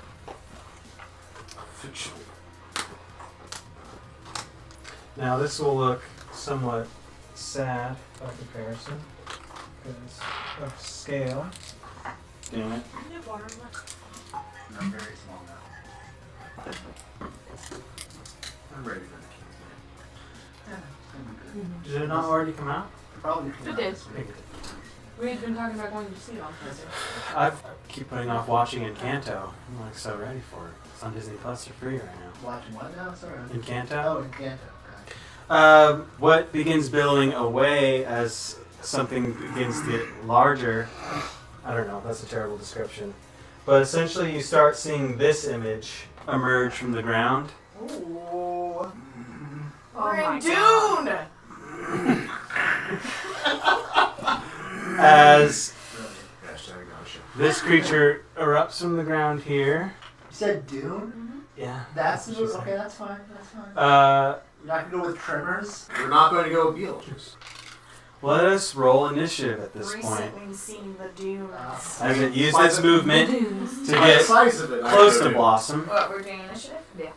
Now this will look somewhat sad by comparison because of scale. Damn it. I'm very small now. I'm ready for Did it not already come out? Probably. It did. We had been talking about going to see it on Thursday. I keep putting off watching Encanto. I'm like so ready for it. It's on Disney Plus for free right now. Watching what now? Sorry. Encanto. Oh, Encanto. What begins building away as something begins to get larger? I don't know. That's a terrible description. But essentially, you start seeing this image emerge from the ground. Ooh. Oh We're my in God. Dune! As Hashtag this creature erupts from the ground here. You said Dune? Yeah. That's what she said. okay. That's fine. That's fine. You're not gonna go with Tremors. We're not going to go with Beetlejuice. Let us roll initiative at this point. Recently seen the Dunes. As it used its movement to By the get size of it, close to actually. Blossom. What, we're doing initiative? Yeah.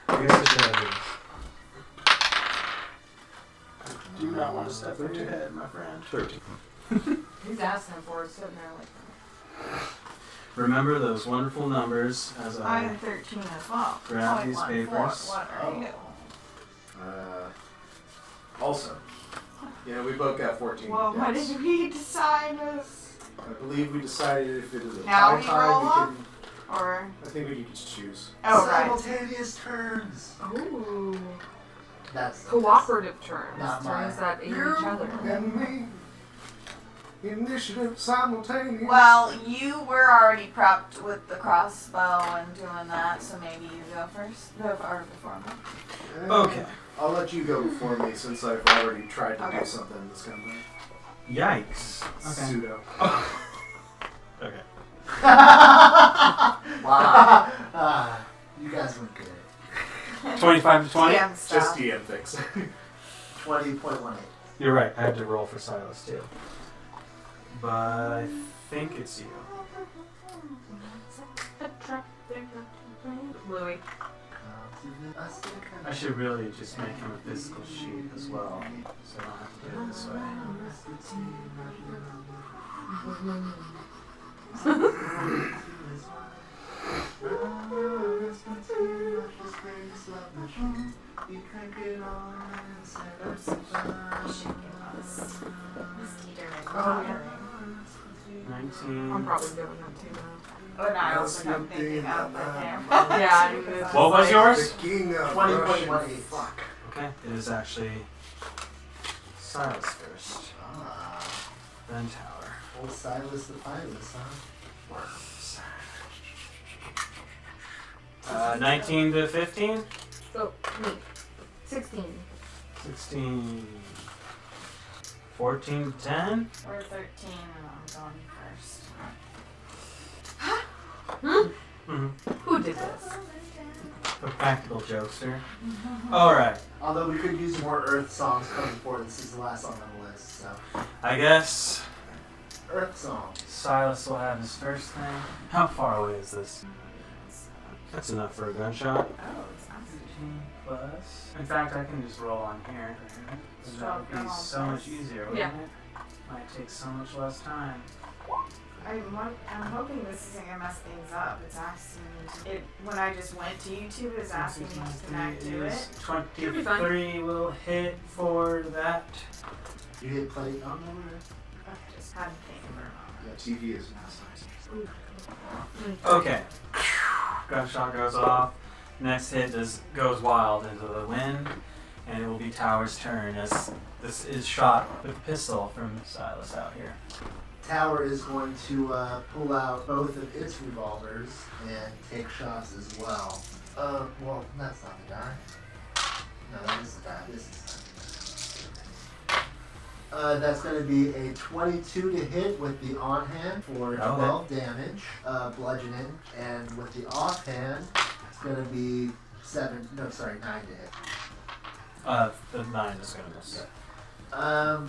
I guess I should have these. Do not want to step on your head, my friend. 13. He's asking for it, sitting there like. Remember those wonderful numbers as I I am 13 as well. grab these 0.14. papers. What are you? Also, yeah, we both got 14. Well, what deaths. did we decide was... I believe we decided if it is a Now tie we tie, roll we up? can. Or... I think we can just choose. Oh, right. Simultaneous turns. Ooh. That's Cooperative turns. Not mine. Turns that aid each other. and me. Initiative simultaneous. Well, you were already prepped with the crossbow and doing that, so maybe you go first. Or before me. Okay. I'll let you go before me since I've already tried to Okay. do something this campaign. Yikes. Pseudo. Okay. Wow. You guys were good. 25 to 20? DM Just stuff. DM things. 20.18. You're right. I had to roll for Silas too. But I think it's you. Louis. I should really just make him a physical sheet as well, so I don't have to do it this way. I'm 19. probably doing that too now. Oh, no, I That's also kept nothing thinking of the but camera. Yeah, I knew this. What was yours? The king of 20.18. Russian. Fuck. Okay, it is actually Silas first, Ah, then Tower. old Silas the Pilot, huh? 19 to 15? So, me. 16. 16. 14 to 10? We're 13 and I'm going first. Mm-hmm. Who did this? A practical jokester. Alright, Although we could use more Earth songs coming forward. This is the last song on the list, so. I guess Earth song. Silas will have his first thing. How far away is this? That's enough for a gunshot. Oh, it's nice. 15 plus. In fact, I can just roll on here. That would be so much easier, wouldn't Yeah. it? Might take so much less time. I'm hoping this isn't gonna mess things up. It's asking me to, when I just went to YouTube, it's asking me to connect to it. 23 will hit for that. You hit play on the I just had to think for a moment. Yeah, TV is nice. Okay. Gunshot goes off. Next hit goes wild into the wind, and it will be Tower's turn as this is shot with a pistol from Silas out here. Tower is going to pull out both of its revolvers and take shots as well. Well, that's not the die. No, that is the die. This is That's going to be a 22 to hit with the on-hand for 12 damage, bludgeoning, and with the offhand, it's going to be 9 to hit. The 9 is gonna miss.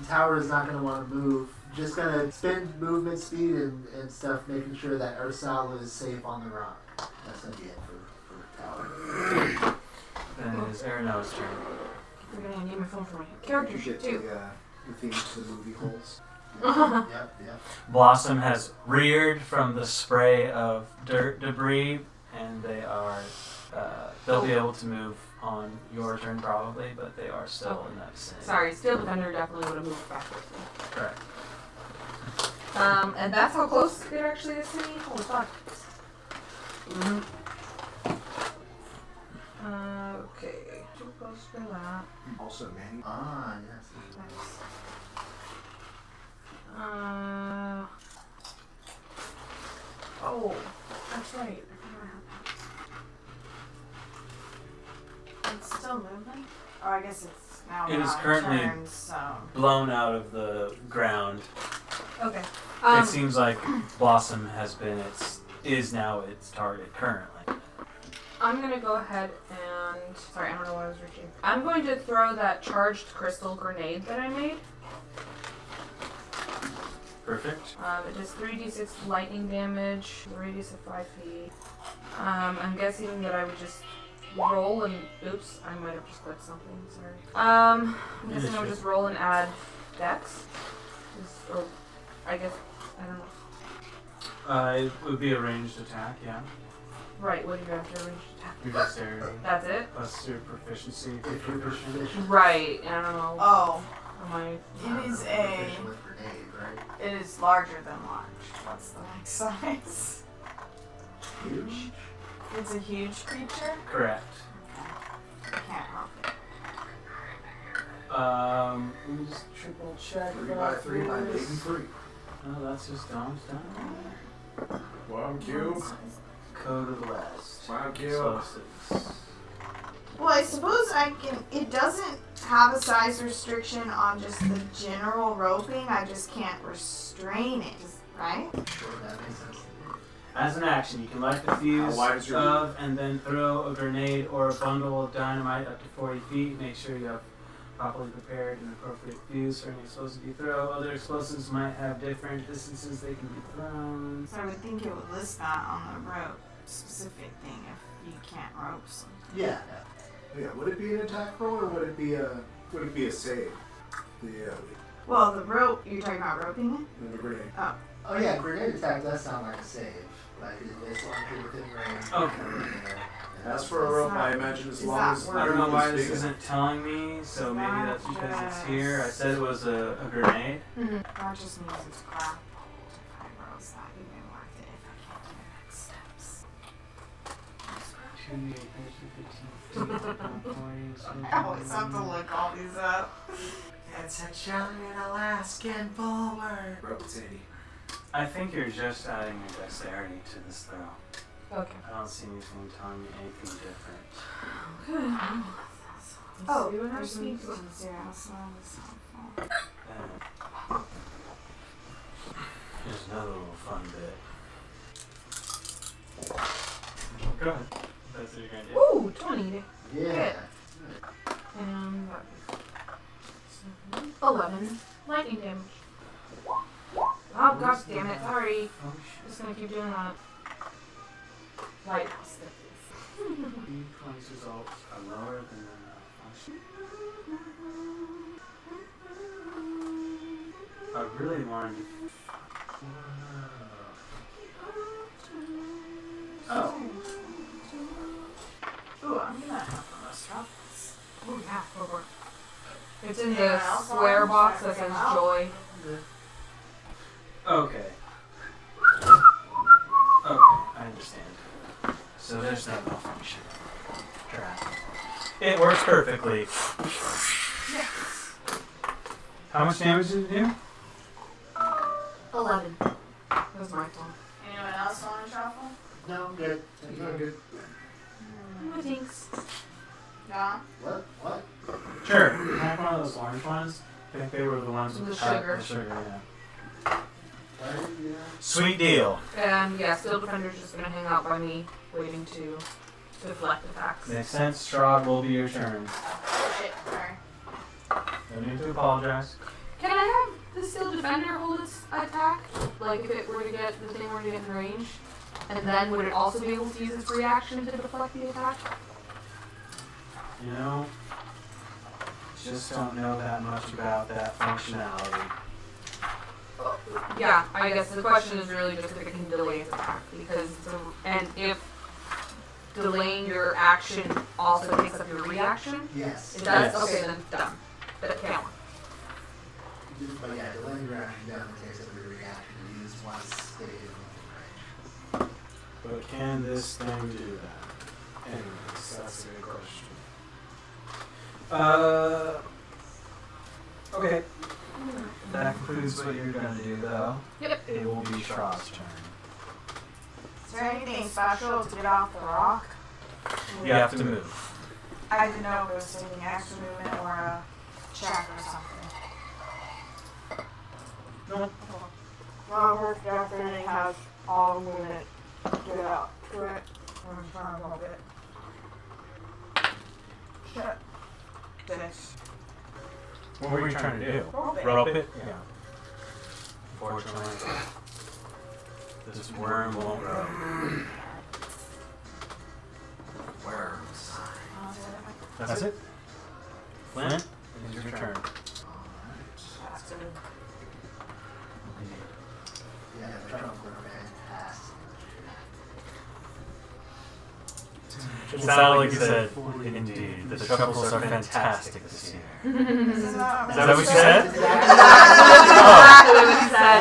Tower is not going to want to move. Just going to spend movement speed and stuff, making sure that Ursula is safe on the rock. That's going to be it for Tower. Then it is Aranoa's turn. We're gonna need my phone for my character You sheet get too. the theme to the movie holes. Yep. Blossom has reared from the spray of dirt debris, and they are. They'll be able to move on your turn probably, but they are still in that vicinity. Sorry, Steel Defender definitely would have moved backwards. Correct. And that's how close it actually is to me? Holy fuck. Mm-hmm. Okay. Too close for that. Also, man. Ah, yes. Nice. Oh, that's right. I forgot I had It's still moving? Oh, I guess it's now It is my currently- turn, so. Blown out of the ground. that. Okay. It seems like Blossom is now its target currently. I'm gonna go ahead and sorry, I don't know what I was reaching. I'm going to throw that charged crystal grenade that I made. Perfect. It does 3d6 lightning damage, radius of 5 feet. I'm guessing that I would just roll and oops, I might have just clicked something. Sorry. I'm guessing I would just roll and add dex, or I guess I don't know. It would be a ranged attack, yeah. Right. What do you have to range attack? Your dexterity That's it. plus your proficiency. If you're proficient. Right. I don't know. Oh, Am I? it is Proficient with grenade, right? It is larger than large. What's the next size? Huge. It's a huge creature? Correct. I can't help it. Let me just triple check. 3 by 3 by this. 83. Oh, that's just Dom's done. One cube. Code of the West. One cube. Explosives. Well, I suppose I can. It doesn't have a size restriction on just the general roping. I just can't restrain it, right? Sure, that makes sense. As an action, you can light the fuse How wide is your of and then throw a grenade or a bundle of dynamite up to 40 feet. Make sure you have properly prepared an appropriate fuse for any explosive you throw. Other explosives might have different distances they can be thrown. So I would think it would list that on the rope specific thing if you can't rope something. Yeah. Yeah, would it be an attack roll or would it be a save? The Well, the rope, you're talking about roping it? the grenade. Oh yeah, grenade attack does sound like a save. Like as long as you're within range. Okay. As for a rope, I imagine as Is long that as where- I don't know why this big enough. isn't telling me, so maybe that's because it's here. I Just- said it was a grenade. That just means it's crap. If I rose that, even worth it if I can't do the next steps. 2, 8, 13, 15, 16, I always have to look all these up. It's a young and Alaskan forward. Rope, it's handy. I think you're just adding a dexterity to this throw. Okay. I don't see anything telling me anything different. Okay. Oh, See what there's speed happens. to 0, so that was helpful. Here's another little fun bit. Go ahead. That's what you're gonna do. Ooh, 20. Yeah. And 11 lightning damage. Oh gosh damn it, sorry. Oh shit. Just gonna keep doing that. Lighthouse. D20's results are lower than the function. I really wanted to. Oh. Ooh, I'm gonna drop this. Oh yeah, go for it. It's in Yeah, the I'll square find box check that it says out. joy. Okay. Okay, I understand. So there's no malfunction. Crap. It works perfectly. Yes. How much damage did it do? 11. That was my phone. Anyone else want to shuffle? No, I'm good. Not good. No thanks. John? What? Sure. Can I have one of those orange ones? I think they were the ones The with sugar. the sugar, yeah. Sweet deal. And yeah, Steel Defender's just gonna hang out by me, waiting to deflect attacks. Makes sense. Strahd will be your turn. Shit, sorry. No need to apologize. Can I have the Steel Defender hold its attack? Like if it were to get the thing were to get in range? And then would it also be able to use its reaction to deflect the attack? You know, just don't know that much about that functionality. Yeah, I guess the question is really just if it can delay its attack, because and if delaying your action also takes up your reaction, Yes. it does. Yes. Okay, then done. That count. But yeah, delaying your action definitely takes up your reaction to use once it is in range. But can this thing do that? Anyways, that's a good question. Okay. That concludes what you're gonna do, though. Yep. It will be Shraw's turn. Is there anything special to get off the rock? You have to move. I didn't know if it was taking extra movement or a check or something. No. Well, her definitely has all movement to get out to it. I'm trying to move it. Shit. This. What were you trying to do? Rope it. Rope it? Yeah. Unfortunately, this worm won't rope. Worms. That's it? Flint, it is your turn. That's good. Yeah, the trumpets were fantastic. It sounded like you said, indeed, the truffles are fantastic this year. Is that Is that what you said? Exactly what he said.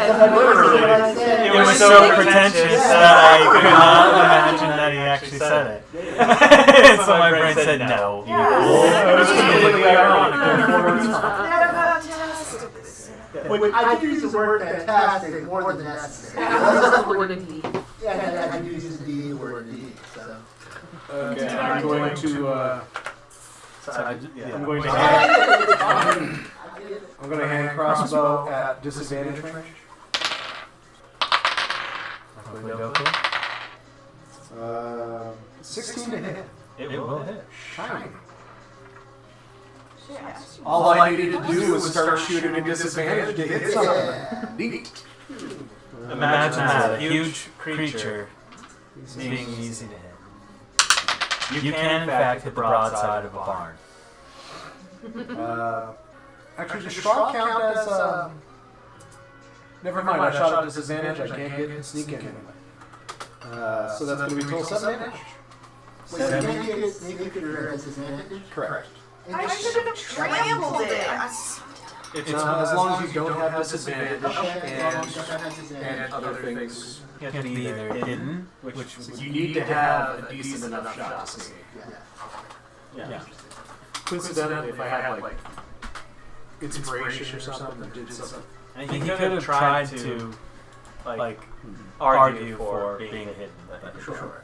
It was so pretentious that I could not imagine that he actually said it. So my brain said no. You fool. It was completely ironic. Wait, I do use the word fantastic more than necessary. That's the word indeed. Yeah, I do use the word indeed, so. Okay, I'm going to. I'm going to. I'm going to hand crossbow at disadvantage range. 16 to hit. It will hit. Shiny. Yes. All I needed to do was start shooting at disadvantage to hit something. Neat. Imagine that, a huge creature being easy to hit. You can, in fact, hit the broadside of a barn. Actually, does Shroud count as. Never mind, I shot at disadvantage. I can't get sneak in anyway. So that's going to be total 7 damage. Wait, so you can't get sneak if you're at disadvantage? Correct. I should have trampled it. It's as long as you don't have disadvantage Okay, and other things. You have to be either hidden, which You need to have a decent enough shot to sneak. yeah. Coincidentally, if I had like inspiration or something, or did something. And he could have tried to, like, argue for being hidden, but Sure.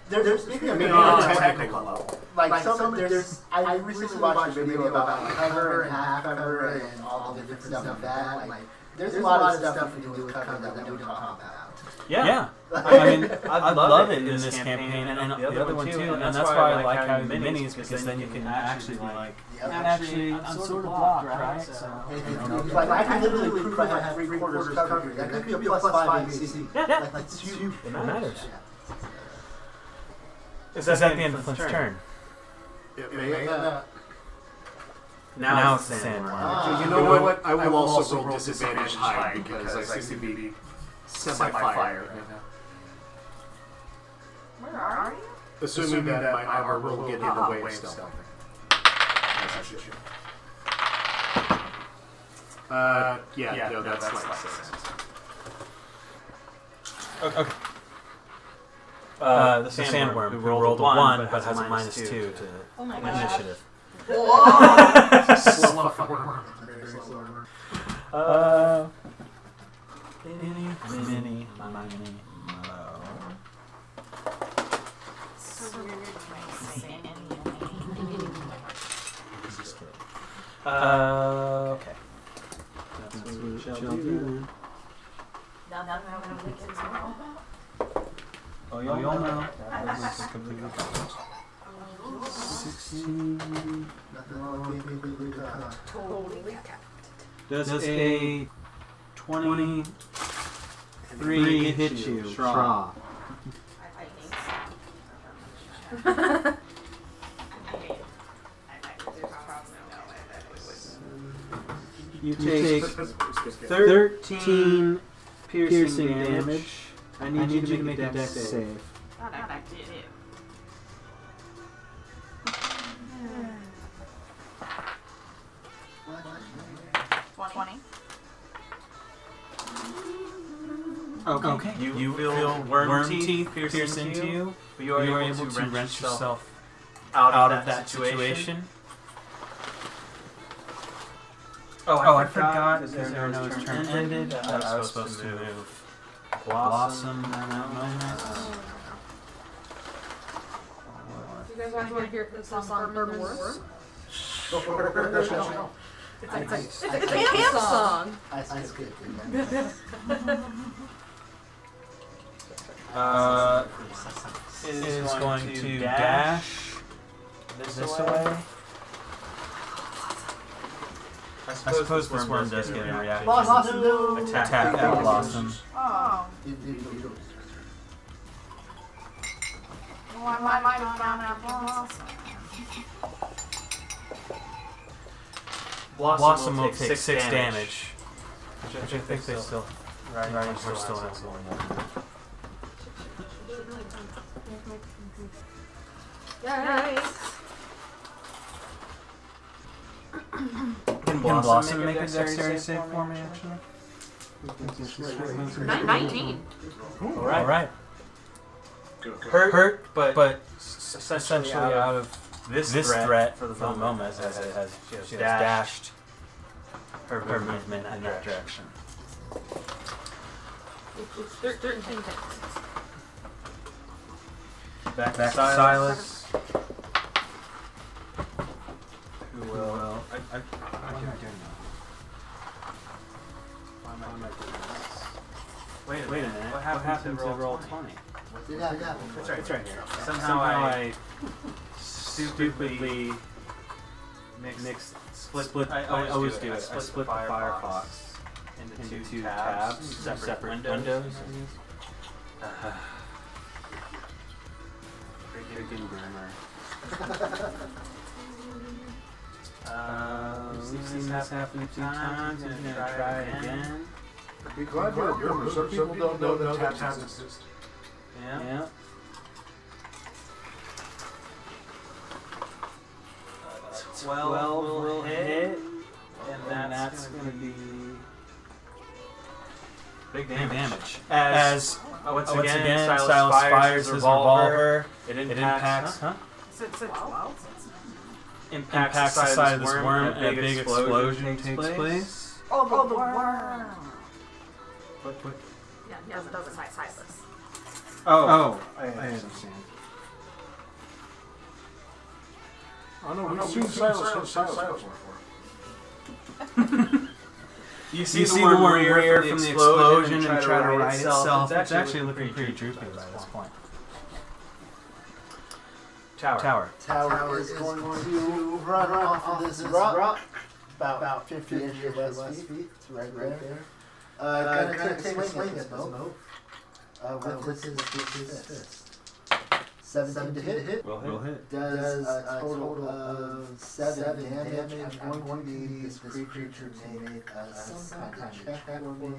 There's maybe a I mean, video on a about technical level. like I recently watched a video about cover and half cover and all the different stuff of that. Like, there's a lot of stuff you can do with cover that we don't talk about. yeah. I mean, I love it in this campaign and the other one too, and that's why I like having the minis, because then you can actually be like, actually, I'm sort of blocked, right? So, Like I can literally prove I have 3/4 coverage. That could be a +5 AC. yeah, Like that's huge. it matters. Is that the end of Flint's turn? It may not. Now it's the sandworm. So you know what? I will also roll disadvantage high because I seem to be semi-fire. Where are you? Assuming that my armor will get in the way of stealth. Yeah, no, that's like 6. Okay. The sandworm, who rolled a 1 but has a -2 to Oh my initiative. Whoa! Slow worm. Very slow worm. Mini, mo. So weird when I say any. Just kidding. Okay. That's what we shall do then. Oh, y'all know. That was completely different. 16. Totally capped. Does a 23 hit you? Straw. You take 13 piercing damage. I need you to make a dex save. Not I do. 20. Okay. You feel worm teeth pierce into you, but you are able to wrench yourself out of that situation. Oh, I forgot because there no turn ended. That I was supposed to move. Blossom in that moment. Do you guys want to hear this song Urban Wars? It's a camp song. I skipped it is going to dash this away. I suppose this worm does get a reaction. Attack at Blossom. Oh. Well, I might have found out Blossom. Blossom will take 6 damage. Which I think they still. Right, we're still at one. Can Blossom make a dexterity save for me, actually? 19. Alright. Hurt, but essentially out of this threat for the moment, as it has she has dashed her movement in that direction. It's 13 hits. Back to Silas. Who will? I can't do Why am I doing this? Wait a minute. What happened to roll 20? It's right here. Somehow I stupidly split. I always do it. I split the Firefox into 2 tabs, separate windows. Freaking grammar. We've seen this happen a few times. I'm gonna try it again. Be glad you're a boomer. Some people don't know that tabs exist. Yeah. 12 will hit, and that's going to be big damage. As once again, Silas fires his revolver. It impacts, Is it 12? impacts the side of this worm, and a big explosion takes place. Oh, the worm. What? Yeah, it doesn't fight Silas. Oh, I understand. I know, we've seen Silas before. You see the worm rear from the explosion and try to right itself. It's actually looking pretty droopy by this point. Tower Tower is going to run off of this rock. About 50 inches less feet. It's right there. Gonna take a swing at Mo. With his fist. 17 to hit. Will hit. Does a total of 7 damage. I'm going to need this creature to make some kind of check for me.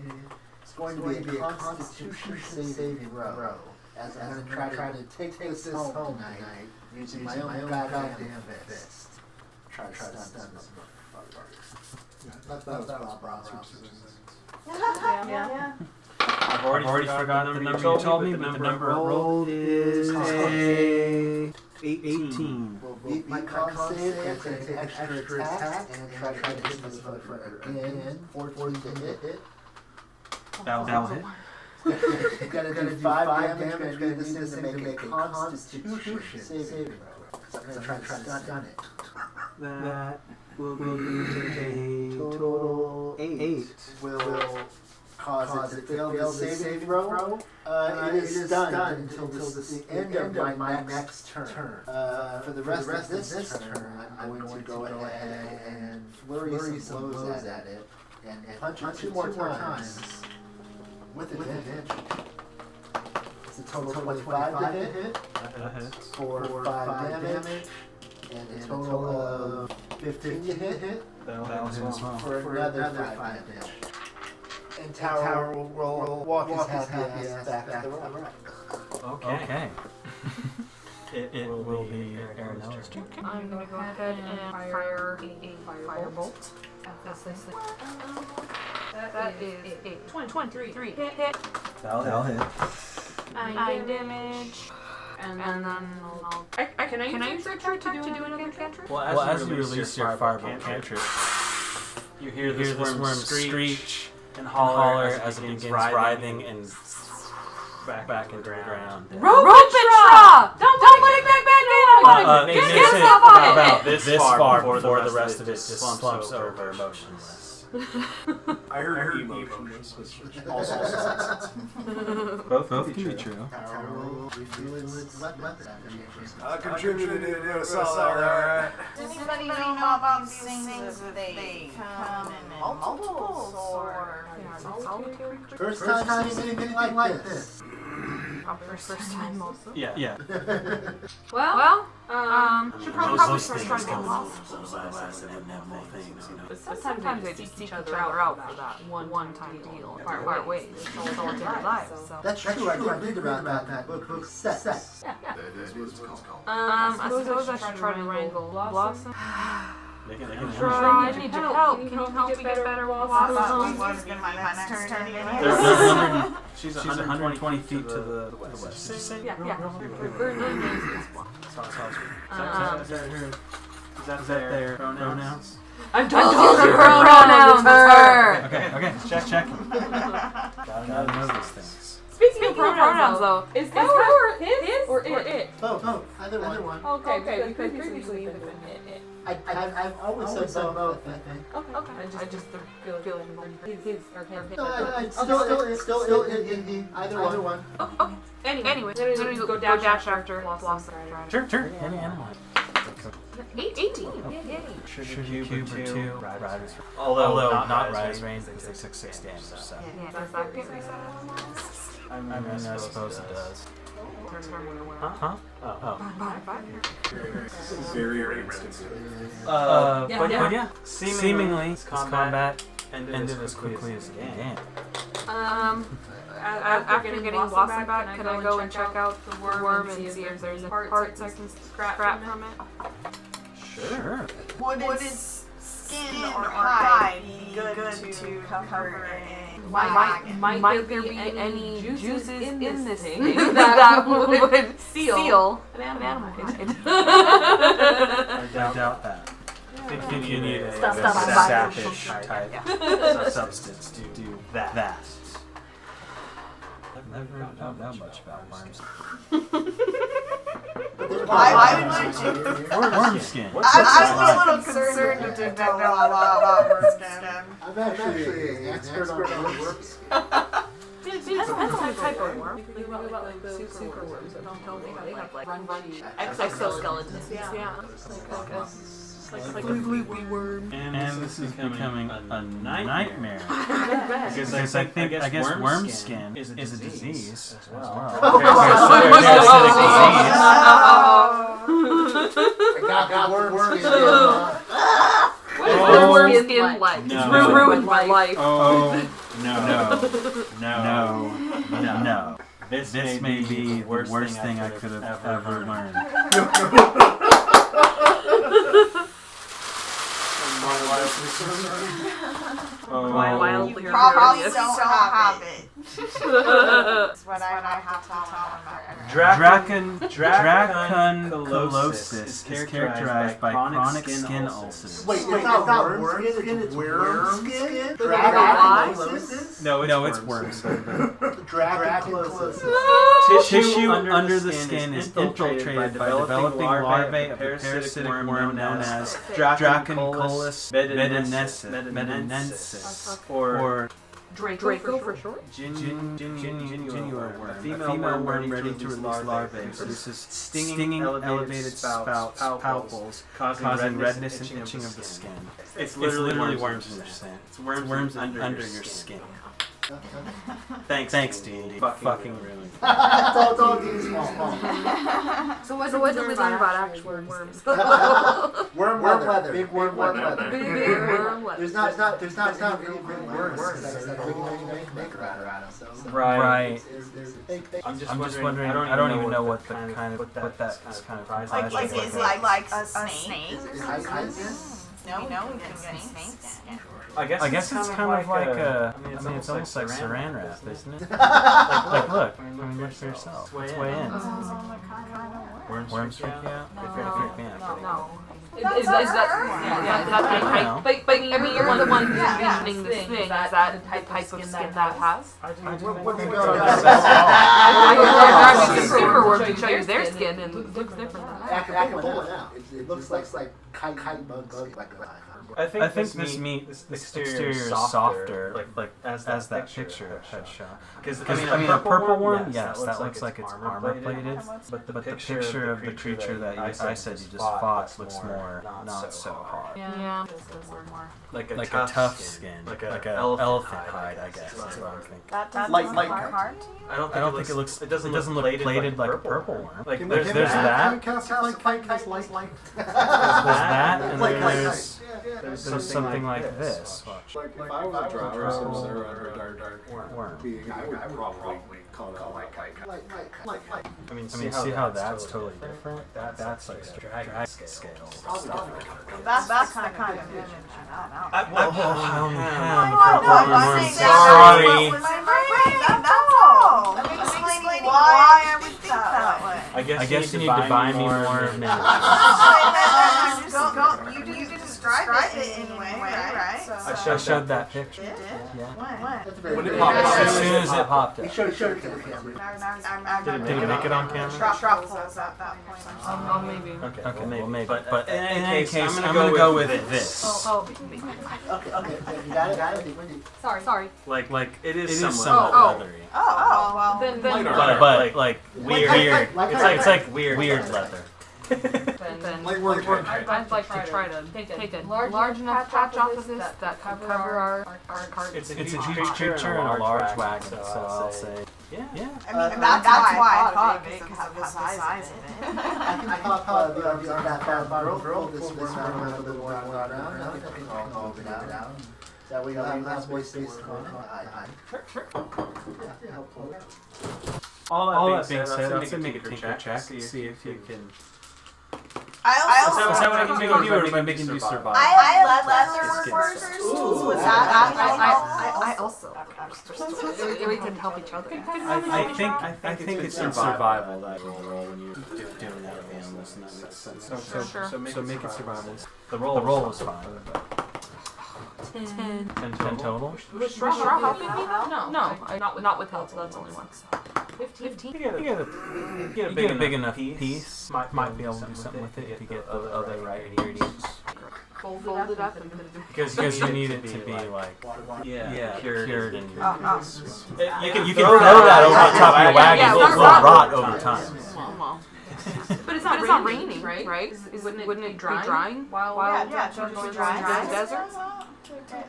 It's going to be a Constitution saving throw. As I'm going to try to take this home tonight using my own goddamn fist. Try to stun this motherfucker. That was Bob. Yeah. I've already forgotten the number you told me, but the number rolled is a 18. Will beat my con save and take an extra attack and try to hit this motherfucker again. 14 to hit. That'll hit. Gonna do 5 damage. Gonna need this thing to make a Constitution saving throw. I'm gonna try to stun it. That will be a total 8. Will cause it to fail the saving throw. It is done until the end of my next turn. For the rest of this turn, I'm going to go ahead and flurry some blows at it and punch it 2 more times with advantage. It's a total of 25 to hit for 5 damage and a total of 15 to hit That'll hit as well. for another 5 damage. And Tower will walk his happy ass back to the rock. Okay. It will be Ariana's turn. I'm going to go ahead and fire a firebolt. That is a 23 hit. That'll hit. 9 damage. And then I'll... Can I use that to do another cantrip? Well, as you release your firebolt cantrip, you hear this worm screech and holler as it begins writhing and back into the ground. Ropetra! Don't put it back in! Get yourself on it! About this far before the rest of it just slumps over motionless. I heard emotionless. Also, Both can be true. Tower will refuel its weapon after I contributed to it. Alright. Does anybody know about these things that they come in multiples or Solitary? First time seeing anything like this. First time also. Yeah. Well, should probably Most start things trying come to off those last and have more things, you know. But sometimes they just seek each other out for that one-time deal. Part ways. It's all their lives. So. That's true. I did read about that book set. Yeah. That is what it's called. I suppose I should try to wrangle Blossom. They can I need your help. Can you help me get better Blossom? what's going to be my next turn anyway? She's 120 feet to the west. Did you say? Yeah. Her name is Blossom. Is that their pronouns? I told you her pronouns. Her. Okay. Check. Gotta know these things. Speaking of pronouns, though, is that for his or it? Oh, either one. Okay, because previously you've been it. I've always said both. I think. Okay. I just feeling his or his. No, it's still in either one. Okay. Anyway, I'm gonna go dash after Blossom. Sure. Any animal. 18. Should you cube or 2 riders? Although not riders range, they take 6 damage. So. Does that get reset? I mean, I suppose it does. Huh? Very instance. But yeah, seemingly it's combat ended as quickly as it began. After getting Blossom back, can I go and check out the worm and see if there's parts I can scrap from it? Sure. Would its skin or hide be good to cover it? Might there be any juices in this thing that would seal an animal? I doubt that. I think you need a sapish type substance to do that. I've never known much about worms. Why would you? Worm skin. I'm a little concerned if you don't know a lot about worm skin. I'm actually an expert on worms. Depends on the type of worm. Think about like the super worms that don't tell me they have like runny exoskeletons. Yeah. Like a gloopy worm. And this is becoming a nightmare. Because I guess worm skin is a disease as well. I got worm skin. Worm skin like ruined my life. Oh no. This may be the worst thing I could have ever learned. Probably don't have it. That's what I have to tell him about. Draconcollosis is characterized by chronic skin ulcers. Wait, it's not worm skin, it's worm skin? Draconcollosis? No, it's worm skin. Draconcollosis. Tissue under the skin is infiltrated by developing larvae of the parasitic worm known as Draconcollosis medinensis, or Draco for short. genuine worm. A female worm ready to release larvae produces stinging, elevated spouts, palpals, causing redness and itching of the skin. It's literally worms in your skin. It's worms under your skin. Thanks, D&D. Fucking ruined. It's all these small. So what do we learn about actual worms? Worm leather. Big worm leather. Big worm leather. There's not really big worms that make about it. Right. I'm just wondering. I don't even know what that kind of prize Like, is. is it like a snake? No, we can get snakes. I guess it's kind of like a. I mean, it's almost like saran wrap, isn't it? like, look. I mean, look for yourself. It's way in. Worms freak you out? They freak me out. No. Is that but I mean, you're the one who's envisioning this thing. Is that the type of skin that has? Super worms can show you their skin and it looks different. I can pull it out. It looks like kite bugs. I think this meat, this exterior is softer, like as that picture had shown. Because I mean, a purple worm, yes, that looks like it's armor plated, but the picture of the creature that I said you just fought looks more not so hard. Yeah. Like a tough skin, like an elephant hide, I guess. That's what I'm thinking. That's Like hard. I don't think it looks. It doesn't look plated like a purple worm. Like there's Can that. we cast like There's that, and then there's something like this. Watch. Like if I was a drow or some sort of dark Worm. being, I would probably call it a white kite. I mean, see how that's totally different? That's like drag scales. That's the kind of image I don't know. I'm sorry. That's all. Explaining why I would think that way. I guess you need to buy me more minutes. You describe it anyway, right? I showed that picture. You did? Yeah. When it popped up. As soon as it popped up. Showed it to the camera. Did it make it on camera? Truffles at that point. Oh, maybe. Okay, well, maybe. But in any case, I'm gonna go with this. Okay, you got it. Sorry. Like it is Oh. somewhat leathery. Oh, well. Then But like weird. It's like weird leather. I'd like to try to take a large enough patch off of this that cover our cart. It's a huge creature in a large wagon, so I'll say yeah. I mean, that's why I thought of it, because of the size of it. I can pop that girl this round a little more around. Now I think I'll move it out. That way you'll have less voice space to go All that being said, let's make a tinker check. See if you can. I Is that what I can make you do, or am I making you survive? I love leather workers. Ooh. I also. We can help each other. I think it's in survival that roll when you doing that with animals, and that makes sense. So make it survival. The roll is fine. 10 total? Was Straw helping me though? No, not with help, so that's only one. 15? You get a big enough piece. Might be able to do something with it if you get the other right ingredients. Fold it up and put it in. Because you need it to be like cured and you can throw that over the top of your wagon. It'll rot over time. But it's not raining, right? Wouldn't it be drying while it's going dry in the desert?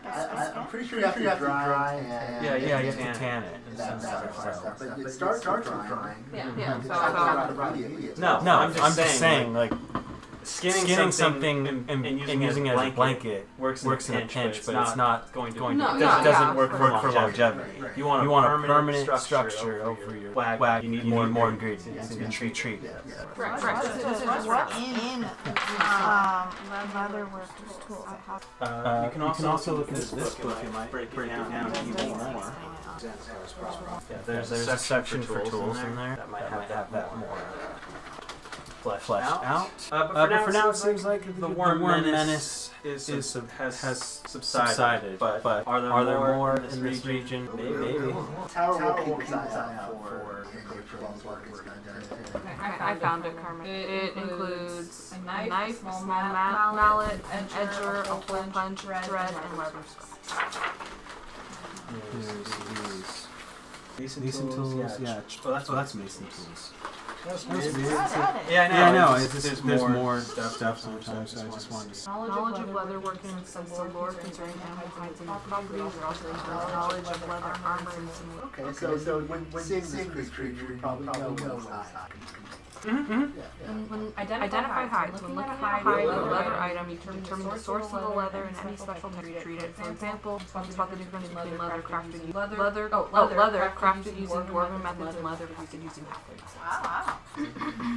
I'm pretty sure you have to dry and Yeah, you have to tan it. but it starts drying. Yeah. No, I'm just saying, like, skinning something and using it as a blanket works in a pinch, but it's not going to. It doesn't work for longevity. You want a permanent structure over your wagon. You need more ingredients. You need to treat it. Right. What's in leather workers tools? You can also look at this book. You might break it down even more. Yeah, there's a section for tools in there that might have that more fleshed out. But for now, it seems like the worm menace has subsided. But are there more in this region? Maybe. Tower will keep its eye out for I found it, Carmen. It includes a knife, small mallet, an edger, a hole punch, thread, and leather scraps. Mason tools, yeah. Well, that's mason tools. Yeah, I know. There's more stuff sometimes, so I just wanted to. Knowledge of leather working and some lore concerning animal hides and properties, or also knowledge of leather armor and some. Okay, so when seeing this creature, you probably know what's hot. When identify hides, when looking at a hide or leather item, you determine the source of the leather and any special treat it. For example, spot the difference between leather crafted crafted using dwarven methods and leather crafted using methods. Wow.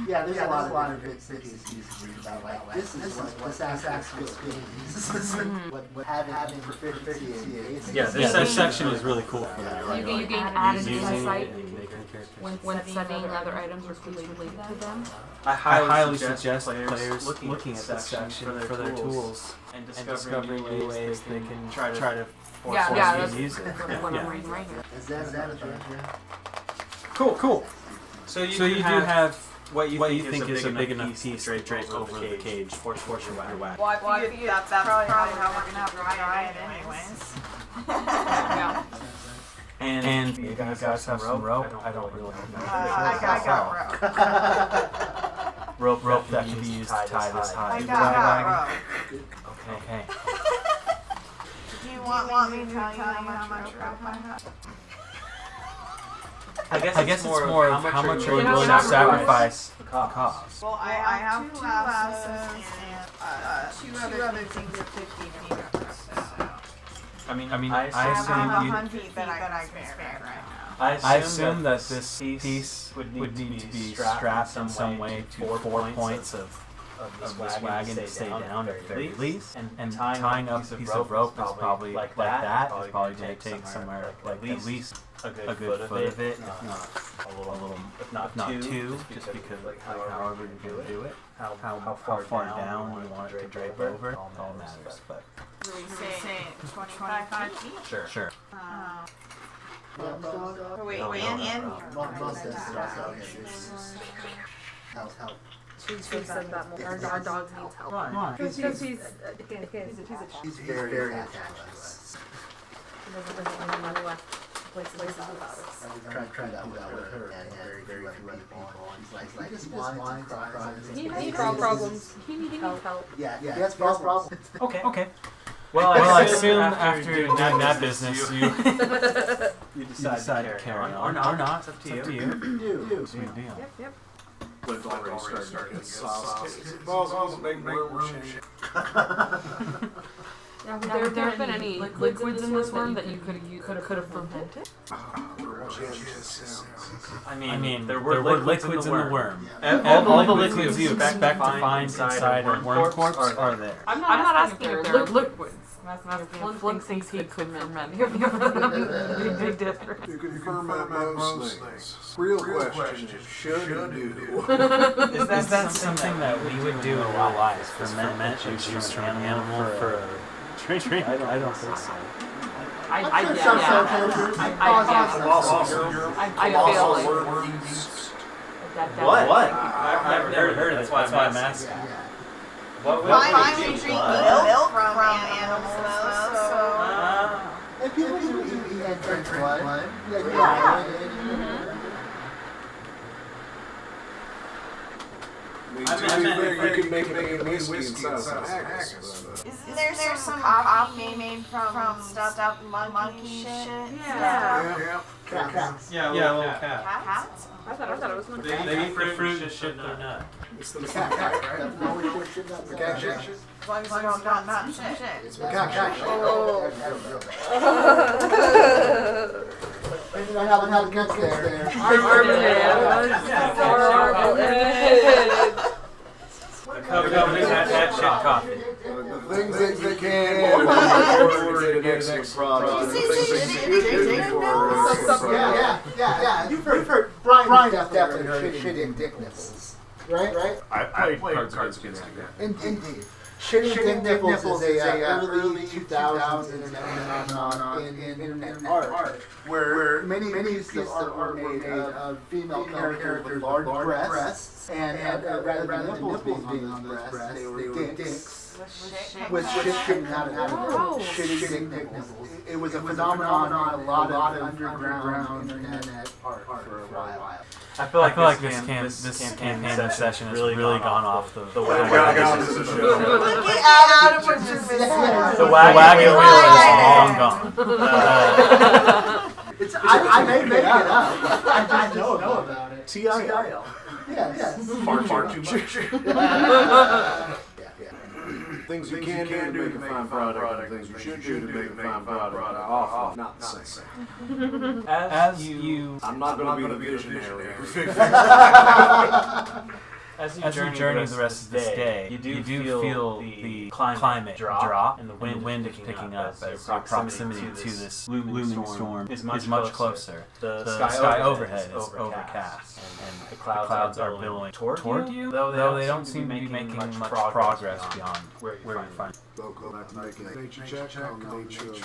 Yeah, there's a lot of bits that you can read about. Like this is what this actually is. What having proficiency is. Yeah, this section is really cool for that. You gain added Using insight it and making characters. when studying leather items or clues related to them. I highly suggest players looking at this section for their tools and discovering new ways they can try to force that's use it. what I'm reading right here. Is that a joke? Cool. So you do have what you think is a big enough piece to drape over the cage for your whack. Well, I figured that's probably how we're gonna have to dry it anyways. Yeah. And you guys have some rope? I don't really know. I got rope. Rope that can be used to tie this hide. I got rope. Okay. Do you want me to tell you how much rope I have? I guess it's more of how much are you willing willing to to sacrifice the cost. Well, I have two lassos and two other things of 50 feet. I mean, I have assume 100 feet that I can spare right now. I assume that this piece would need to be strapped in some way to 4 points of this wagon to stay down at the very least. And tying up a piece of rope is probably like that. Is probably going to take somewhere like at least a good foot of it, if not a little, if not two, just because like however you're going to do it, how far down you want it to drape over, it all matters. But We say 25 feet? sure. Wait, Help. She said that more. Our dog needs help. Why? Because he's He's very attached to us. He doesn't really left places about us. Tried to do that with her, and very few people. He's like, just whines, cries. He has problems. He needs help. Yeah, he has problems. Okay. Well, I assume after doing that business, you decide to carry on or not. It's up to you. Sweet deal. Yep. But it's already started getting sauce. Balls make room. There have been any liquids in this worm that you could have fermented? I mean, there There were were liquids in the worm. All the liquids you expect to find inside a worm corpse are there. I'm not asking if they're liquids. I'm asking if Flint thinks he could ferment. Big difference. You can ferment most things. Real question, should do. Is that something that we would do in real life? Ferment juice from an animal for a drink? I don't think so. I feel like What? I've never heard of it. That's why I'm asking. What would Fine, you we do? drink milk from animals, though, And people do eat and drink blood. You can make whiskey inside some haggis. so isn't there some coffee made from stuff monkey shit? Yeah. Cats. Yeah, little cat. Cats? I thought it was monkey. They eat fruit and shit they're not. It's the Cat, right? That's no way shit. macaque shit. As long as you don't not shit. It's macaque shit. Depending on how it gets there. That shit coffee. The things that you can order to get an excellent product. The things that you should do for something. Yeah. You've heard Brian definitely heard shitting dick nipples, right? I played cards against you. Indeed. Shitting dick nipples is a early 2000s internet phenomenon in internet art, where many pieces of art were made of female characters with large breasts, and rather than nipples being on those breasts, they were dicks. With shit shitting out of them. Shitting dick nipples. It was a phenomenon in a lot of underground internet art for a while. I feel like this campaign session has really gone off the wagon. The wagon wheel is long gone. I made it up. I just know about it. TIL. Yes. Far too much. Things you can do to make a fine product, and things you should do to make a fine product are often not the same. As you, I'm not going to be the visionary. As you journey the rest of this day, you do feel the climate drop and the wind is picking up as your proximity to this looming storm is much closer. The sky overhead is overcast and the clouds are billowing toward you, though they don't seem to be making much progress beyond where you find. They'll go back to making a nature check on the nature of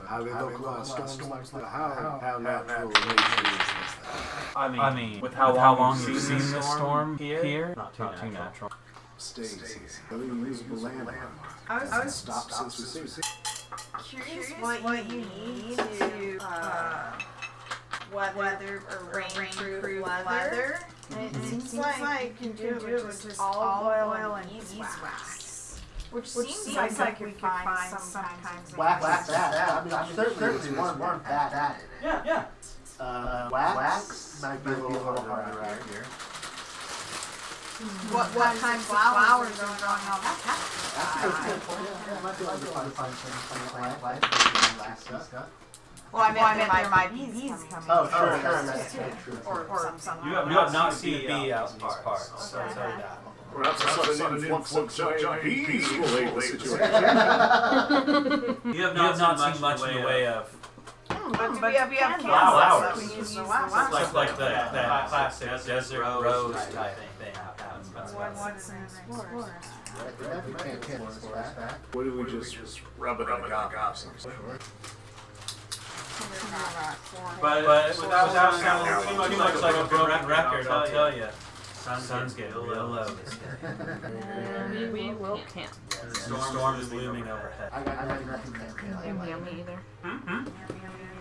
how they localize storms like that, how natural nature is. I mean, with how long you've seen this storm here, not too natural. Stays. Unusable landmark. I was Stop since we see. curious what you need to weather or rain-proof leather. And it seems like you can do it with just olive oil and beeswax. Which seems like we could find some kinds of Wax that. I mean, I'm certainly weren't that in it. Yeah. Wax might be a little harder out here. what kinds of flowers are growing on that That's a good point. Yeah, it might be able to find some wax stuff. Well, I meant there might be bees coming. Oh, sure. That's true. Or some. You have not seen a bee out in these parts, so I'll tell you that. Perhaps a sudden influx of giant bees related situation. You have not seen much in the way of But we have candles flowers. that we use for wax. like that classic desert rose type thing. What's in the forest? What do we just rub it on the cops? But without sounding too much like a broken record, I'll tell you, sun's getting real low this day. We will camp. The storm is looming overhead. I got nothing. Me either.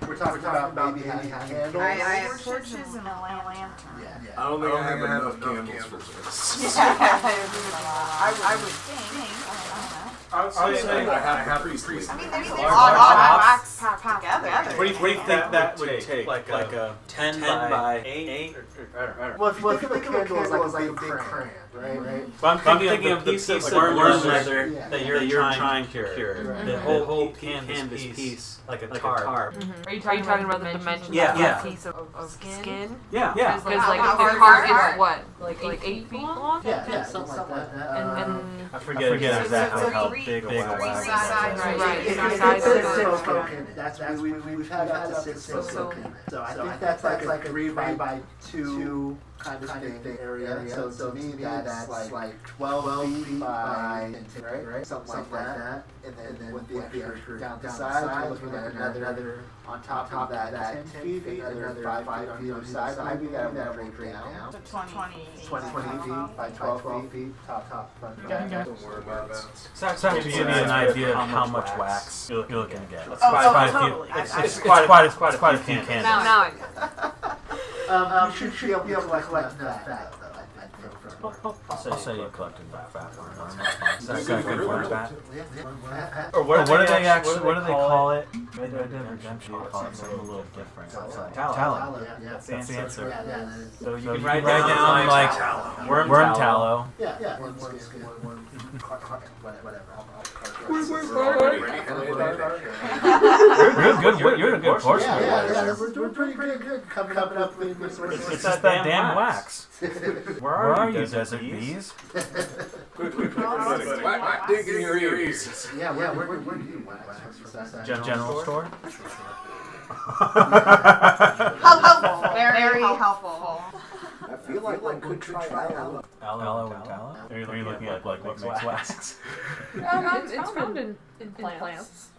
We're talking about maybe having candles. I have torches and a lantern. Yeah. I don't think I have enough candles for this. I would think. I would say I have priestly. I mean, there's a lot of wax packed together. What do you think that would take? Like a 10 by 8? Well, if you think of a candle as like a big crayon, right? But I'm thinking of the piece of worm leather that you're trying to cure. Right. The whole canvas piece, like a tarp. Are you talking about the dimensions Yeah. of that piece of skin? Yeah. Because like How the hard card is it? is what? Like 8 feet long? Yeah, something like that. And I forget exactly how big a wax. Right. If Size it's of 6 it. spoken, that's we've had up to 6 spoken. So I think that's like a 3 by 2 kind of thing area. So to me that's like 12 feet by 10, right? Something like that. And then with the extra down the side, we're looking at another on top of that 10 feet, another 5 feet on either side. So maybe that would break down. 20 feet by 12 feet, top, front. Don't worry about that. So to give you an idea of how much wax you're looking to get. It's totally. It's quite a few candles. now I know. You should be able to collect enough fat, though, I think. I'll say you collected enough fat. Is that a good word, fat? Yeah. Or what do they actually? What do they call it? Red Dead Redemption call it something a little different. It's like tallow. Yeah. That's the answer. Yeah. So you can write down like worm tallow. Yeah. One skin, one whatever. You're a good horse. Yeah. We're pretty good coming up with resources. It's just that damn wax. Where are you, desert bees? Quick. Whack, dig in your ears. Yeah, where do you wax? General store? Very helpful. I feel like one could try aloe. Aloe and tallow? Are you looking at like what makes wax? It's found in plants.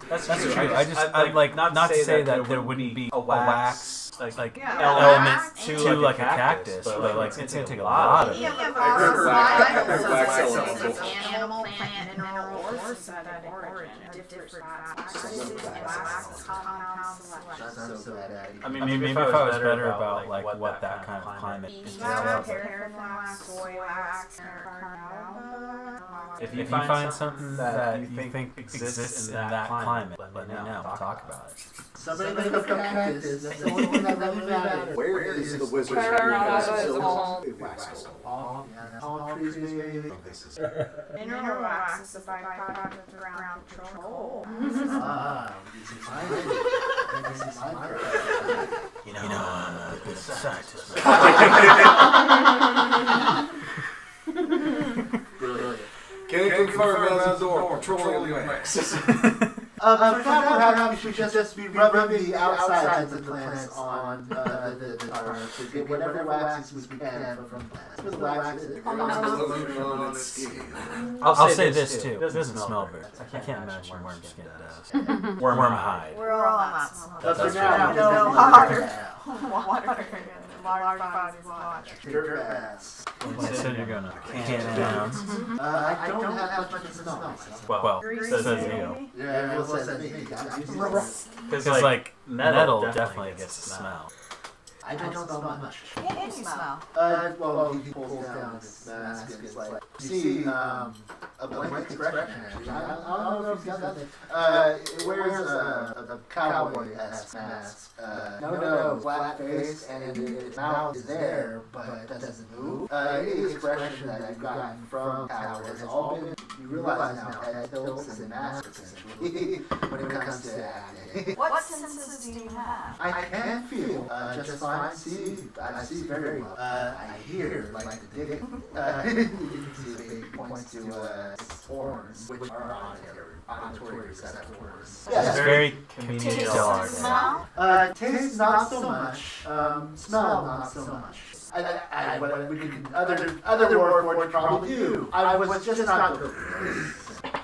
That's true. I'd like not to say that there wouldn't be a wax like Yeah. element to like a cactus, but like it's gonna take a lot of it. Animal, plant, mineral, or synthetic origin. Different I mean, maybe if I was better about like what that kind of climate entails. If you find something that you think exists in that climate, let me know. We'll talk about it. Somebody make a cactus. That's the only thing that really matters. Where is the wizard's Palm trees, maybe. Mineral wax is a byproduct of ground control. You know, I'm a good scientist. Brilliant. Can you confirm the door? Petroleum wax. For now, perhaps we should just be rubbing the outsides of the plants on the to get whatever waxes we can from plants. With waxes. I'll say this too. It doesn't smell very. I can't imagine worm skin does. Worm hide. We're all not smelling. But for now, No water. Water. Large bodies of water. dirt baths. So you're gonna can it down. I don't have much to smell. Well, says you. Yeah, it says me. Because like metal definitely gets the smell. I don't smell much. What do you smell? Well, he pulls down his mask and it's like, see, a blank expression actually. I don't know if he's got that. It wears a cowboy-esque mask. No, flat face, and its mouth is there, but doesn't move. Any expression that you've gotten from cowboy has all been, you realize now, head tilts and masks, essentially, when it comes to acting. What senses do you have? I can feel just fine. I see very well. I hear like the dick. You can see that he points to its horns, which are auditory receptors. It's very comedic art. Smell? Taste not so much. Smell not so much. Other word for it probably do. I was just not good.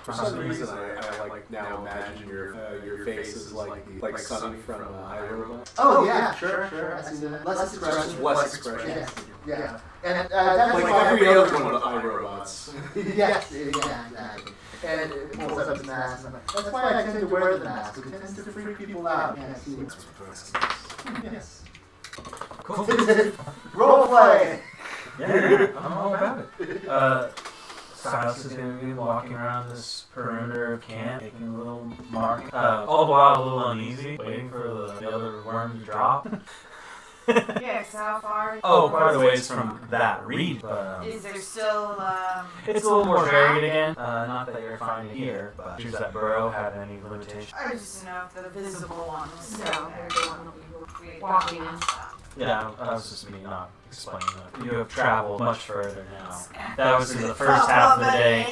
For some reason, I like now imagine your face is like Sunny from iRobot. Oh yeah, sure. I see that. Less expression. Less expression. Yeah. And that's Like every other one of the iRobots. Yes, exactly. And it pulls up its mask. That's why I tend to wear the mask. It tends to freak people out. Can't see what's Yes. Cool. Role play. Yeah, I'm all about it. Silas is going to be walking around this perimeter of camp, making a little mark. All the while a little uneasy, waiting for the other worm to drop. Yes, how far? Oh, quite a ways from that reed, but Is there still, it's a little more varied again. Not that you're finding it here, but choose that burrow have any limitations. I just know if the visible one was still No, there. there's one walking in. Yeah, that was just me not explaining that. You have traveled much further now. That was in the first half of the day.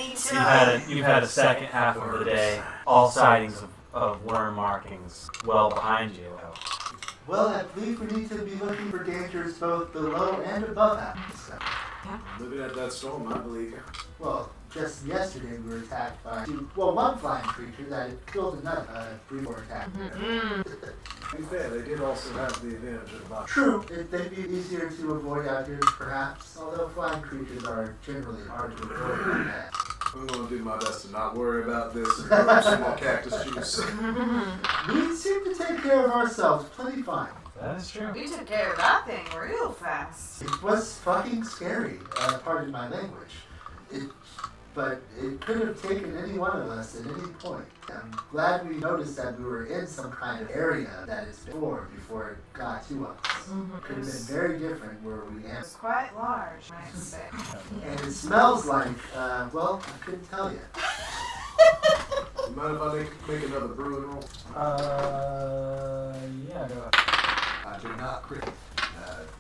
You've had a second half of the day. All sightings of worm markings well behind you. Well, I believe we need to be looking for dangers both below and above us. Living at that storm, I believe. Well, just yesterday we were attacked by one flying creature that had killed another before attack. To be fair, they did also have the advantage of the True, they'd be easier to avoid out here, perhaps. Although flying creatures are generally hard to avoid like that. I'm going to do my best to not worry about this and grab some more cactus juice. We seem to take care of ourselves plenty fine. That is true. We took care of that thing real fast. It was fucking scary, pardon my language. But it could have taken any one of us at any point. I'm glad we noticed that we were in some kind of area that is before it got to us. Could have been very different where we It am. was quite large, I might say. And it smells like, well, I couldn't tell you. You mind if I make another brewing roll? Yeah, go ahead. I did not crit.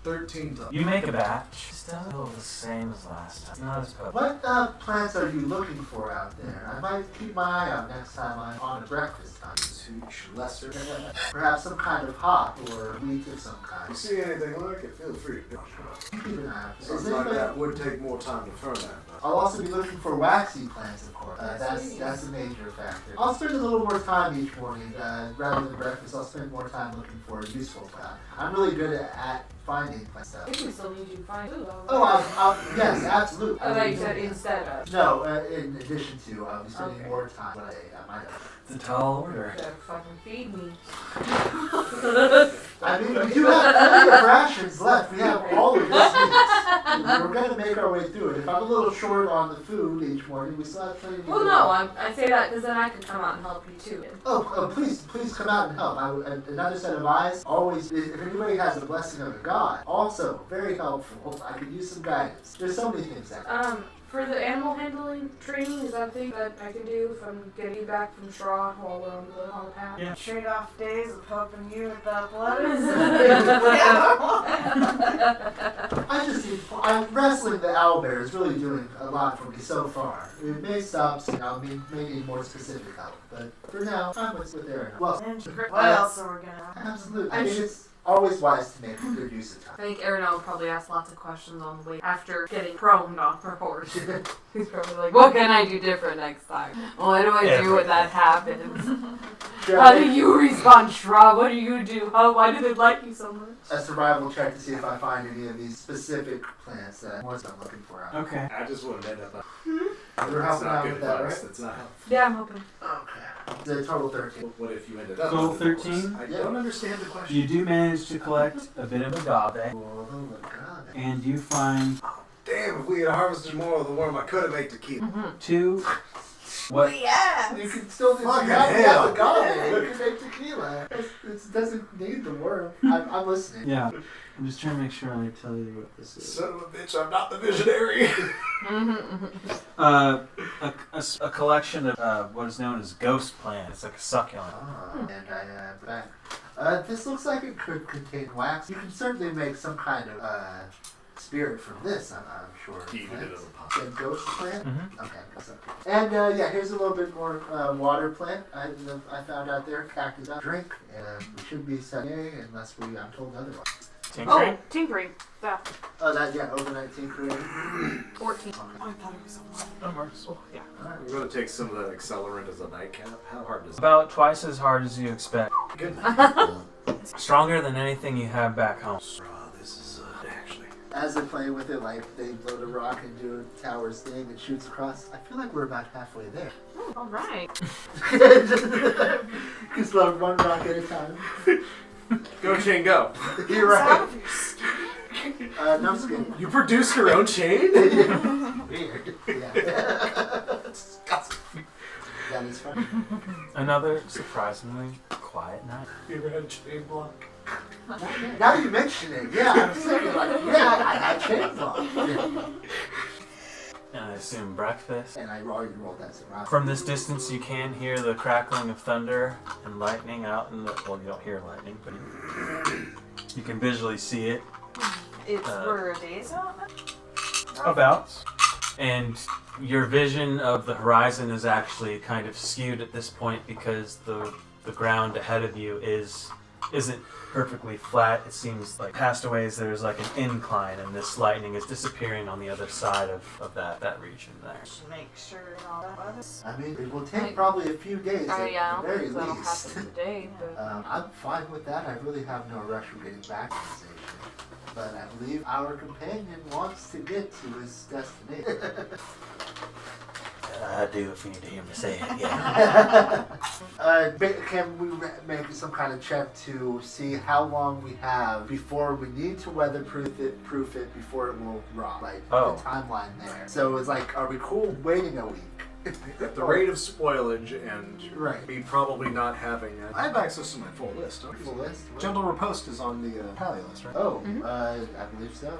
13 times. You make a batch. It doesn't feel the same as last time. Not as potent. What plants are you looking for out there? I might keep my eye out next time I'm on a breakfast time. Cactusooch lesser. Perhaps some kind of hop or wheat of some If kind. you see anything like it, feel free to Keep an eye out. Is Something like anybody- that would take more time to ferment. I'll also be looking for waxy plants, of course. That's a major factor. I'll spend a little more time each morning. Rather than breakfast, I'll spend more time looking for a useful plant. I'm really good at finding plant stuff. I think we still need you to find food. Yes, absolutely. I thought you said instead of. No, in addition to, I'll be spending Okay. more time. But I might have. It's a tall order. You better fucking feed me. I mean, we do have plenty of rations left. We have all of this meat. We're going to make our way through it. If I'm a little short on the food each morning, we still have plenty of meat. Well, no, I say that because then I can come out and help you too. Oh, please come out and help. Another set of eyes, always, if anybody has the blessing of a god, also very helpful. I could use some guidance. There's so many things that For the animal handling training, is that a thing that I can do if I'm getting you back from Straw while we're on the path? Yeah. Trade off days of helping you with athletics. wrestling the owlbear is really doing a lot for me so far. It may stop, may need more specific help, but for now, I'm with Aaron. Well, What else are we gonna have? absolutely. I mean, it's always wise to make good use of time. I think Aaron will probably ask lots of questions on the way after getting prone on her horse. He's probably like, what can I do different next time? What do I do when that happens? How do you respond, Shra? What do you do? Why do they like you so much? A survival check to see if I find any of these specific plants that I'm looking for. Okay. I just wouldn't end up. You're helping out with that, right? That's not helpful. Yeah, I'm hoping. Okay. The total 13. What if you ended up? Total with 13? I don't understand the question. You do manage to collect a bit of agave, Oh my god. and you find Damn, if we had harvested more of the worm, I could have made tequila. 2. What? Yeah. You can still do Fucking agave. hell. You can make tequila. It doesn't need the worm. I'm listening. Yeah. I'm just trying to make sure I tell you what this is. Son of a bitch, I'm not the visionary. A collection of what is known as ghost plants. It's like a succulent. And I have back. This looks like it could contain wax. You can certainly make some kind of spirit from this, I'm sure. Even it doesn't pop. A ghost plant? Mhm. Okay. And here's a little bit more water plant I found out there. Cactus drink. And we should be set unless I'm told otherwise. Tinkering? tinkering. Overnight tinkering. 14. I thought it was a one. That works. Yeah. I'm going to take some of that accelerant as a nightcap. How hard is it? About twice as hard as you expect. Good. Stronger than anything you have back home. This is actually. As they're playing with it, like they load a rock into a tower's thing and shoots across. I feel like we're about halfway there. All right. Just load one rock at a time. Go chain, go. You're right. No skin. You produce your own chain? Weird. Yeah. That is funny. Another surprisingly quiet night. You ever had a chain block? Now you mention it, yeah, I'm saying I had chain block. Yeah. And I assume breakfast. And I already rolled that survival. From this distance, you can hear the crackling of thunder and lightning out in the. Well, you don't hear lightning, but you can visually see it. We're days out now? About. And your vision of the horizon is actually kind of skewed at this point because the ground ahead of you isn't perfectly flat. It seems like past a ways there's like an incline, and this lightning is disappearing on the other side of that region there. Should make sure all that weather's. I mean, it will take probably a few days at I the don't very think that'll least. happen today, but I'm fine with that. I really have no rush for getting back to the station. But I believe our companion wants to get to his destination. I do if you need to hear me say it, yeah. Can we make some kind of check to see how long we have before we need to weatherproof it before it will rot? Like the timeline there. So it's like, are we cool waiting a week? At the rate of spoilage and Right. me probably not having I have access to my full list. Don't you? Full list? Gentle Riposte is on the pally list, right? Oh, I believe so.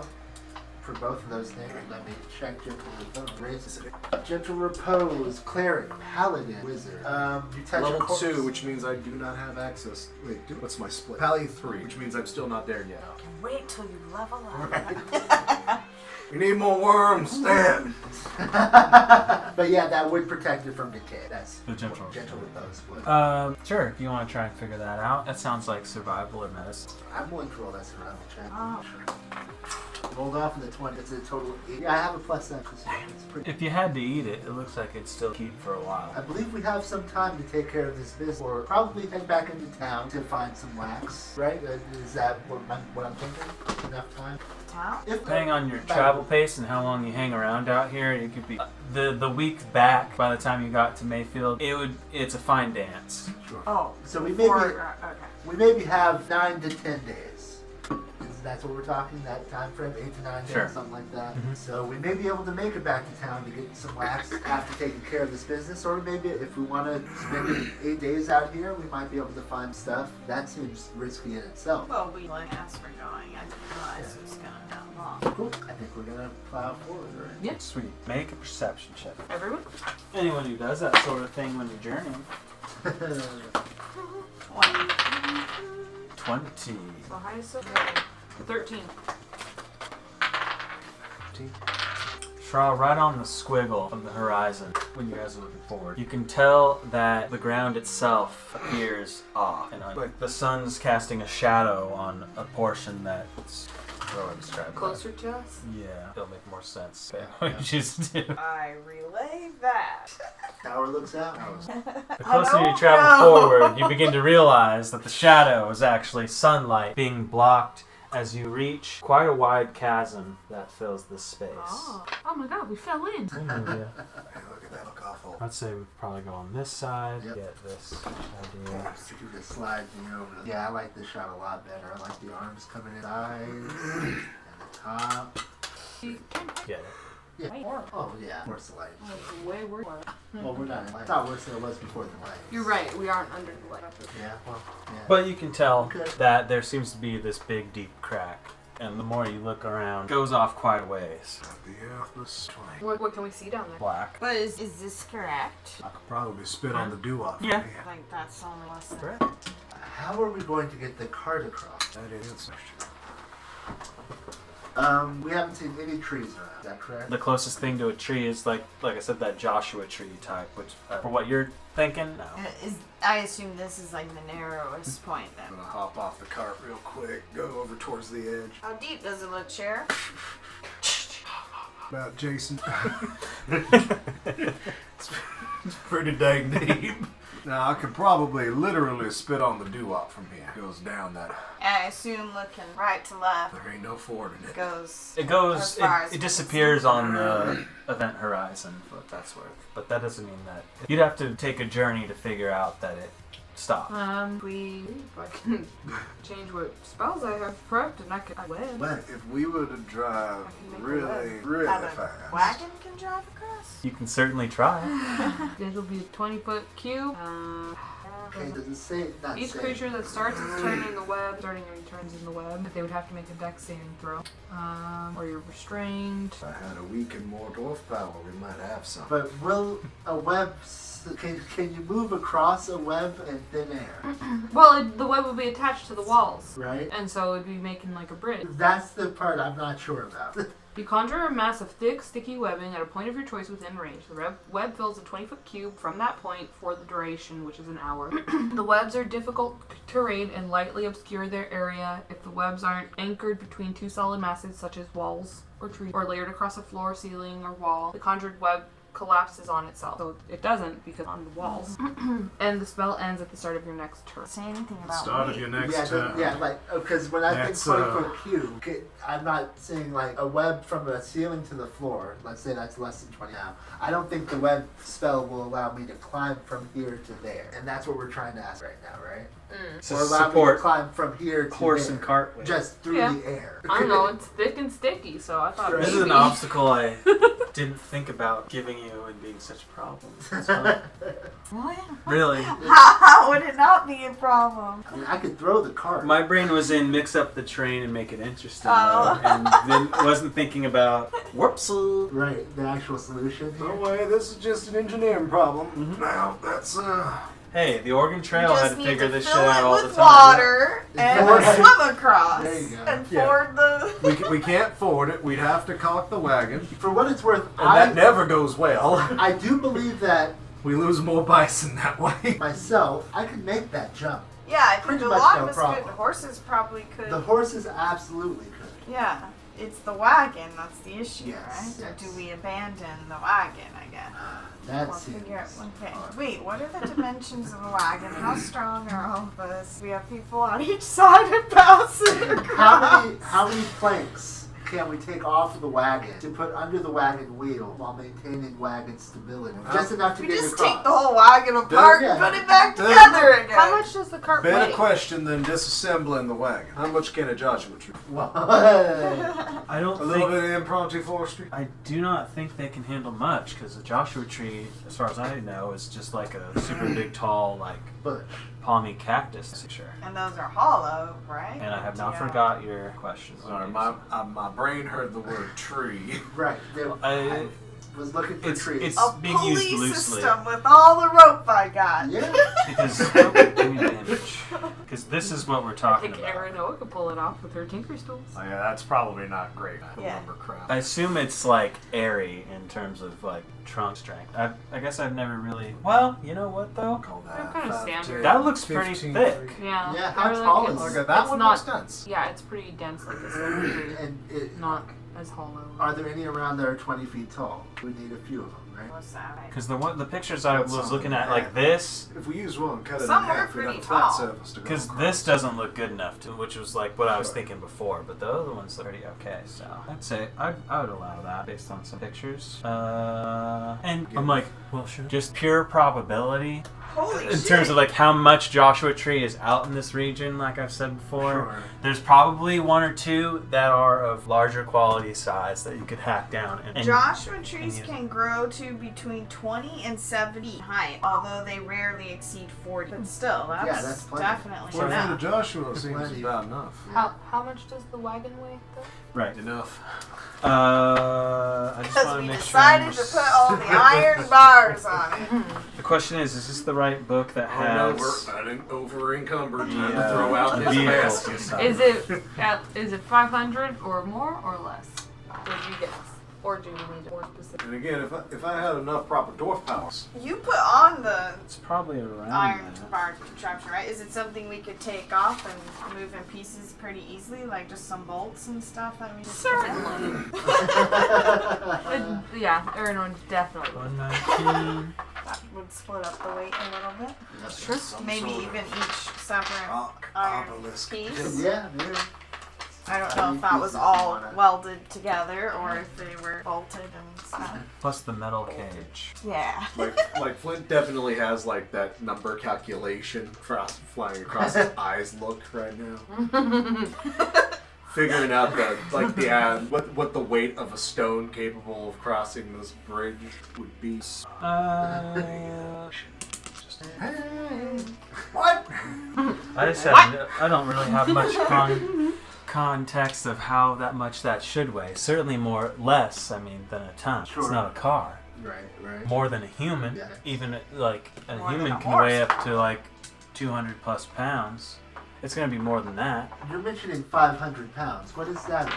For both of those things, let me check Gentle Repose. Race Gentle Repose, Cleric, Paladin, Wizard. You touch a Level corpse. 2, which means I do not have access. Wait, what's my split? Pally 3, which means I'm still not there yet. Wait till you level up. We need more worms, Stan. But yeah, that would protect it from decay. That's The gentle. gentle with those would. Sure, if you want to try and figure that out. That sounds like survival or medicine. I'm willing to roll that survival check. Oh. Rolled off in the 20. It's a total of 8. Yeah, I have a plus 7. It's pretty. If you had to eat it, it looks like it'd still keep for a I while. believe we have some time to take care of this business, or probably head back into town to find some wax. Right? Is that what I'm thinking? Enough time? Town? If Depending on your travel pace and how long you hang around out here, it could be the week back. By the time you got to Mayfield, it's a fine dance. Sure. Oh. So we Before, maybe okay. we maybe have 9 to 10 days. That's what we're talking, that time frame, 8 to 9 days, Sure. something like that. Mhm. So we may be able to make it back to town to get some wax after taking care of this business, or maybe if we want to spend 8 days out here, we might be able to find stuff. That seems risky in itself. Well, we like as we're going. I didn't realize it was going down long. Cool. I think we're gonna plow forward, right? Yeah. Sweet. Make a perception check. Everyone? Anyone who does that sort of thing when you're journeying. 20. 20. The highest so 13. Draw right on the squiggle of the horizon when you guys are looking forward. You can tell that the ground itself appears off, and like the sun's casting a shadow on a portion that's. How do I describe that? Closer to us? Yeah, it'll make more sense. What you choose to do. I relay that. Tower looks out. The closer you travel forward, you begin to realize that the shadow is actually sunlight being blocked as you reach quite a wide chasm that fills this space. Oh my god, we fell in. We'll move you. Hey, look at that. Look awful. I'd say we'd probably go on this side, Yep. get this idea. Yeah, so you just slide me over. Yeah, I like this shot a lot better. I like the arms coming in sides and the top. Get it. Yeah. Oh yeah. Worse the light. That's way worse. Well, we're not. It's not worse than it was before the light. You're right, we aren't under the light. Yeah. Well. Yeah. But you can tell Okay. that there seems to be this big, deep crack. And the more you look around, it goes off quite a ways. What can we see down there? Black. But is this correct? I could probably spit on the dew-off. Yeah. I think that's only less than. Correct. How are we going to get the cart across? That is a question. We haven't seen any trees around. Is that correct? The closest thing to a tree is like I said, that Joshua tree type, which for what you're thinking, no. I assume this is like the narrowest point then. I'm gonna hop off the cart real quick, go over towards the edge. How deep does it look, Sheriff? About Jason. It's pretty dang deep. Now, I could probably literally spit on the doo-wop from here. It goes down that. I assume looking right to left There ain't no fording it. goes. It goes, As far as it disappears on the event horizon, for what that's worth. But that doesn't mean that. You'd have to take a journey to figure out that it stopped. We I can change what spells I have prepped and I web. But if we were to drive I can make a really, web. really How the fast. wagon can drive across? You can certainly try. It'll be a 20-foot cube. Okay, does it say? Not Each say. creature that starts its turn in the web, starting and returns in the web, they would have to make a dex saving throw. Or you're restrained. If I had a week and more dwarf power, we might have some. But will a web? Can you move across a web in thin air? Well, the web would be attached to the walls. Right. And so it'd be making like a bridge. That's the part I'm not sure about. You conjure a mass of thick, sticky webbing at a point of your choice within range. The web fills a 20-foot cube from that point for the duration, which is an hour. The webs are difficult to read and lightly obscure their area if the webs aren't anchored between two solid masses such as walls or trees, or layered across a floor, ceiling, or wall. The conjured web collapses on itself. So it doesn't because on the walls. And the spell ends at the start of your next turn. Say anything about Start of weight. your next Yeah, turn. yeah, like because when I think That's, 20-foot cube, okay, I'm not saying like a web from a ceiling to the floor. Let's say that's less than 20 now. I don't think the web spell will allow me to climb from here to there, and that's what we're trying to ask right now, right? So Or allow me to support climb from here to horse there, and cart way. just through Yeah. the air. I don't know, it's thick and sticky, so I thought Right. This is an maybe. obstacle I didn't think about giving you and being such a problem. That's fine. Really? How would it not be a problem? I mean, I could throw the cart. My brain was in mix up the train and make it interesting, Oh. and then wasn't thinking about whoops. Right, the actual solution. No Here. way, this is just an engineering problem. Now, that's Hey, the Oregon You Trail had just to need figure to this shit fill out it all the with time. water and Right. swim across There you go. and Yeah. ford the. We can't ford it. We'd have to caulk the wagon, For what it's worth, and that never goes well. I do believe that We lose more bison that way. myself, I could make that jump. Yeah, I think Pretty a much lot no of us problem. could. Horses probably could. The horses absolutely could. Yeah, it's the wagon that's the issue, Yes, right? Or yes. do we abandon the wagon? I guess. That Or seems figure out. Okay. Wait, what are the dimensions of a wagon? How strong are all of us? We have people on each side and bouncing across. how many planks can we take off of the wagon to put under the wagon wheel while maintaining wagon stability? Just enough to We get just across. take the whole wagon apart Yeah. and put it back together again. How much does the cart Better weigh? question than disassembling the wagon. How much can a Joshua tree? Well, I don't A little think. bit of impromptu forestry. I do not think they can handle much because the Joshua tree, as far as I know, is just like a super big, tall, like but palmy cactus. Sure. And those are hollow, right? And I have not Yeah. forgot your question. Sorry, my brain heard the word tree. right, I- I was looking for It's trees. A being used pulley loosely. system with all the rope I got. Yeah. Because give me the image. Because this is what we're I talking think about. Erin Noah could pull it off with her tinker stools. Oh, yeah, that's probably not great. Yeah. Lumber crap. I assume it's like airy in terms of like trunk strength. I guess I've never really. Well, you know what though? Call They're kind of 5 to standard. That looks pretty 15 thick. feet. Yeah. Yeah, how They're tall it's- is Look at that it's one. not, Makes sense. Yeah, it's pretty dense like this. Like And not as hollow. are there any around that are 20 feet tall? We need a few of them, right? What's that? Because the pictures I That's was something. looking at like this. If we use one, cut it Some in were half, we'd have pretty a flat tall. surface to go Because across. this doesn't look good enough, which was like what I was Sure. thinking before. But the other ones look pretty okay. So I'd say I would allow that based on some pictures. And I'm like, well, sure. Just pure probability Holy in shit. terms of like how much Joshua Tree is out in this region. Like I've said before, Sure. there's probably one or two that are of larger quality size that you could hack down. And Joshua trees and- can grow to between 20 and 70 height, although they rarely exceed 40. But still, that's plenty. definitely 4 feet of enough. Joshua seems Plenty. about enough. How much does the wagon weigh though? right. Enough. I just Because want to we make decided sure. to put all the iron bars on it. The question is this the right book that has over encumbered. the, the vehicle? Is it 500 or more or less? Or do you guess? Or do we need more specific? And again, if I had enough proper dwarf powers, You put on the It's probably around iron that. bar contraption, right? Is it something we could take off and move in pieces pretty easily, like just some bolts and stuff that we just Certainly. Yeah, Erin would definitely. 119. that would split up the weight a little bit. Sure. Maybe even each separate rock iron obelisk. piece. Yeah, maybe. I don't know if that was all welded together or if they were bolted and stuff. Plus the metal cage. Yeah. Like Flint definitely has like that number calculation flying across his eyes look right now. Figuring out what the weight of a stone capable of crossing this bridge would be. What? I just have I don't really have much context of how much that should weigh. Certainly less, I mean, than a ton. Sure. It's not a car. Right. More than a human. Yeah. Even like a More than human a can horse. weigh up to like 200 plus pounds. It's gonna be more than that. You're mentioning 500 pounds. What is that?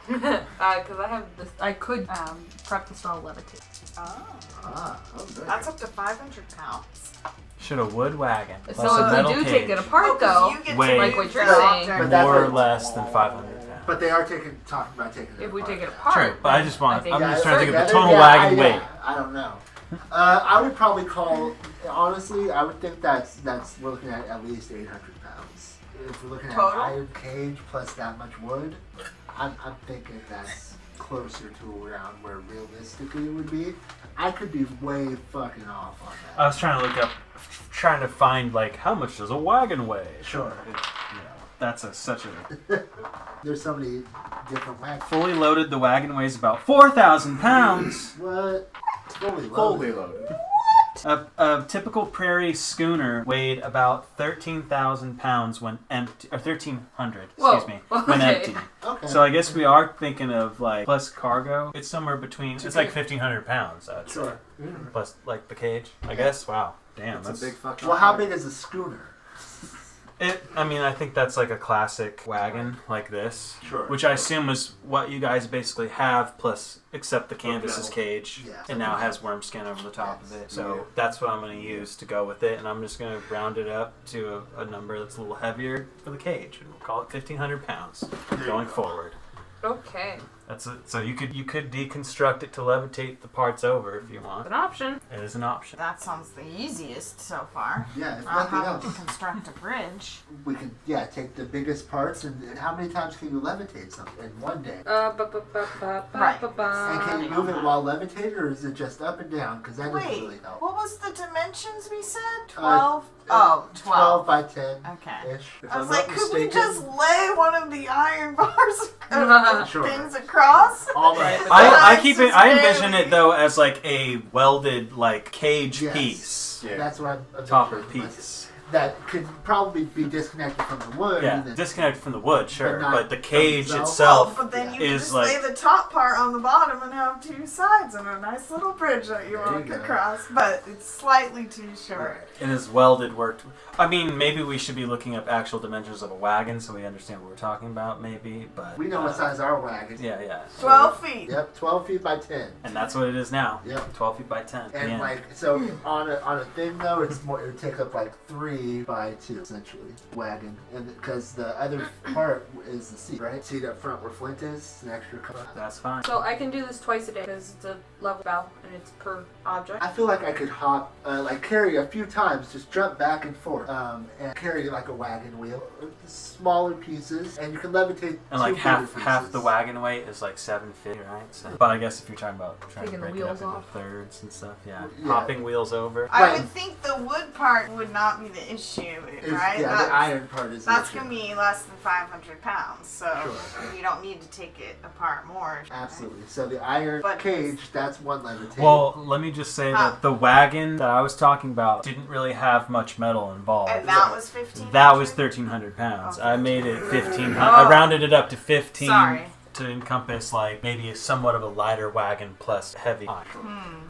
Because I have this. I could prep the stall levitate. Oh. Okay. That's up to 500 pounds. Should a wood wagon plus So a if metal we do cage take it apart, 'cause though, you get Wait. to like what move you're the saying. object. But that's more or what- less than 500 pounds. But they are talking about taking it if we apart. take it apart, True, but I just want. think- I'm Yeah, just trying to think of the Yeah, total wagon weight. I don't know. I would probably call. Honestly, I would think that's we're looking at least 800 pounds. If we're looking at Total? an iron cage plus that much wood, I'm thinking that's closer to around where realistically it would be. I could be way fucking off on that. I was trying to look up, trying to find like how much does a wagon weigh? Sure. That's such a There's so many different wagons. fully loaded. The wagon weighs about 4,000 pounds. What? Fully loaded. Fully loaded. A typical prairie schooner weighed about 13,000 pounds when empty, or 1,300. Whoa, Excuse me, when okay. empty. Okay. So I guess we are thinking of like plus cargo. It's somewhere between. It's like 1,500 pounds. I'd say. Sure. Plus like the cage. I guess. Wow. damn, That's a big fucking. Well, how big is a schooner? I think that's like a classic wagon like this. Sure. Which I assume is what you guys basically have, plus except the canvas's cage. Yeah. And now has worm skin over the top of it. So Yeah. that's what I'm going to use to go with it. And I'm just going to round it up to a number that's a little heavier for the cage. And we'll call it 1,500 pounds going forward. Okay. That's it. So you could deconstruct it to levitate the parts over if you want. An option. It is an option. That sounds the easiest so far. Yeah, if I'll nothing have to else, construct a bridge. we can take the biggest parts and how many times can you levitate something in one day? Right. And can you move it while levitated, or is it just up and down? Because that doesn't Wait, really help. what was the dimensions we said? 12? 12 12. by 10 Okay. ish. If I was I'm like, not could we mistaken, just lay one of the iron bars Sure. things across? All Right, right. but I That's keep it. just I envision very- it though as like a welded like cage Yes. piece, Yeah. That's what I'm topper picturing. piece. That could probably be disconnected from the wood. Yeah, and then- disconnected from the wood, sure, not but the from cage itself. itself But then you is can just like lay the top part on the bottom and have two sides and a nice little bridge that you There walk you go. across. But it's slightly too short. it is welded worked. I mean, maybe we should be looking up actual dimensions of a wagon so we understand what we're talking about, maybe. But We know what size our wagon is. Yeah. 12 feet. Yep, 12 feet by 10. And that's what it is now. Yep. 12 feet by 10. And Yeah. like so on a thing though, it's more. It would take up like 3 by 2 essentially wagon, and because the other part is the seat, right? Seat up front where Flint is, an extra cover. That's fine. So I can do this twice a day because it's a level bow and it's per object. I feel like I could hop, like carry a few times, just jump back and forth, and carry like a wagon wheel, smaller pieces, and you can levitate. And like two half bigger the pieces. wagon weight is like 750, right? So, but I guess if you're talking about trying Taking to the break it up wheels into off. thirds and stuff, yeah. Yeah. Hopping wheels over. I Right. would think the wood part would not be the issue, Is- right? Yeah, That's- the iron part is. That's the gonna issue. be less than 500 pounds, so Sure. you don't need to take it apart more. Absolutely. So the iron But- cage, that's one levitation. Well, let me just say Huh. that the wagon that I was talking about didn't really have much metal involved. And that was 15. That was 1,300 pounds. Oh, I made it 1,500. Oh. I rounded it up to 15 Sorry. to encompass like maybe somewhat of a lighter wagon plus heavy.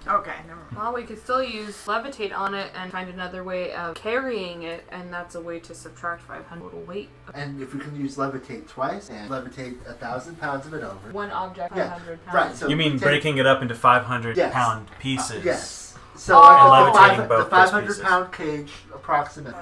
Okay, never mind. Well, we could still use levitate on it and find another way of carrying it, and that's a way to subtract 500 total weight. and if we can use levitate twice and levitate 1,000 pounds of it over. One object, Yeah, 500 pounds. Right. So You mean take- breaking it up into 500 Yes. pound pieces? Yes. So Oh. like And the levitating five- both the those 500 pieces. pound cage approximately.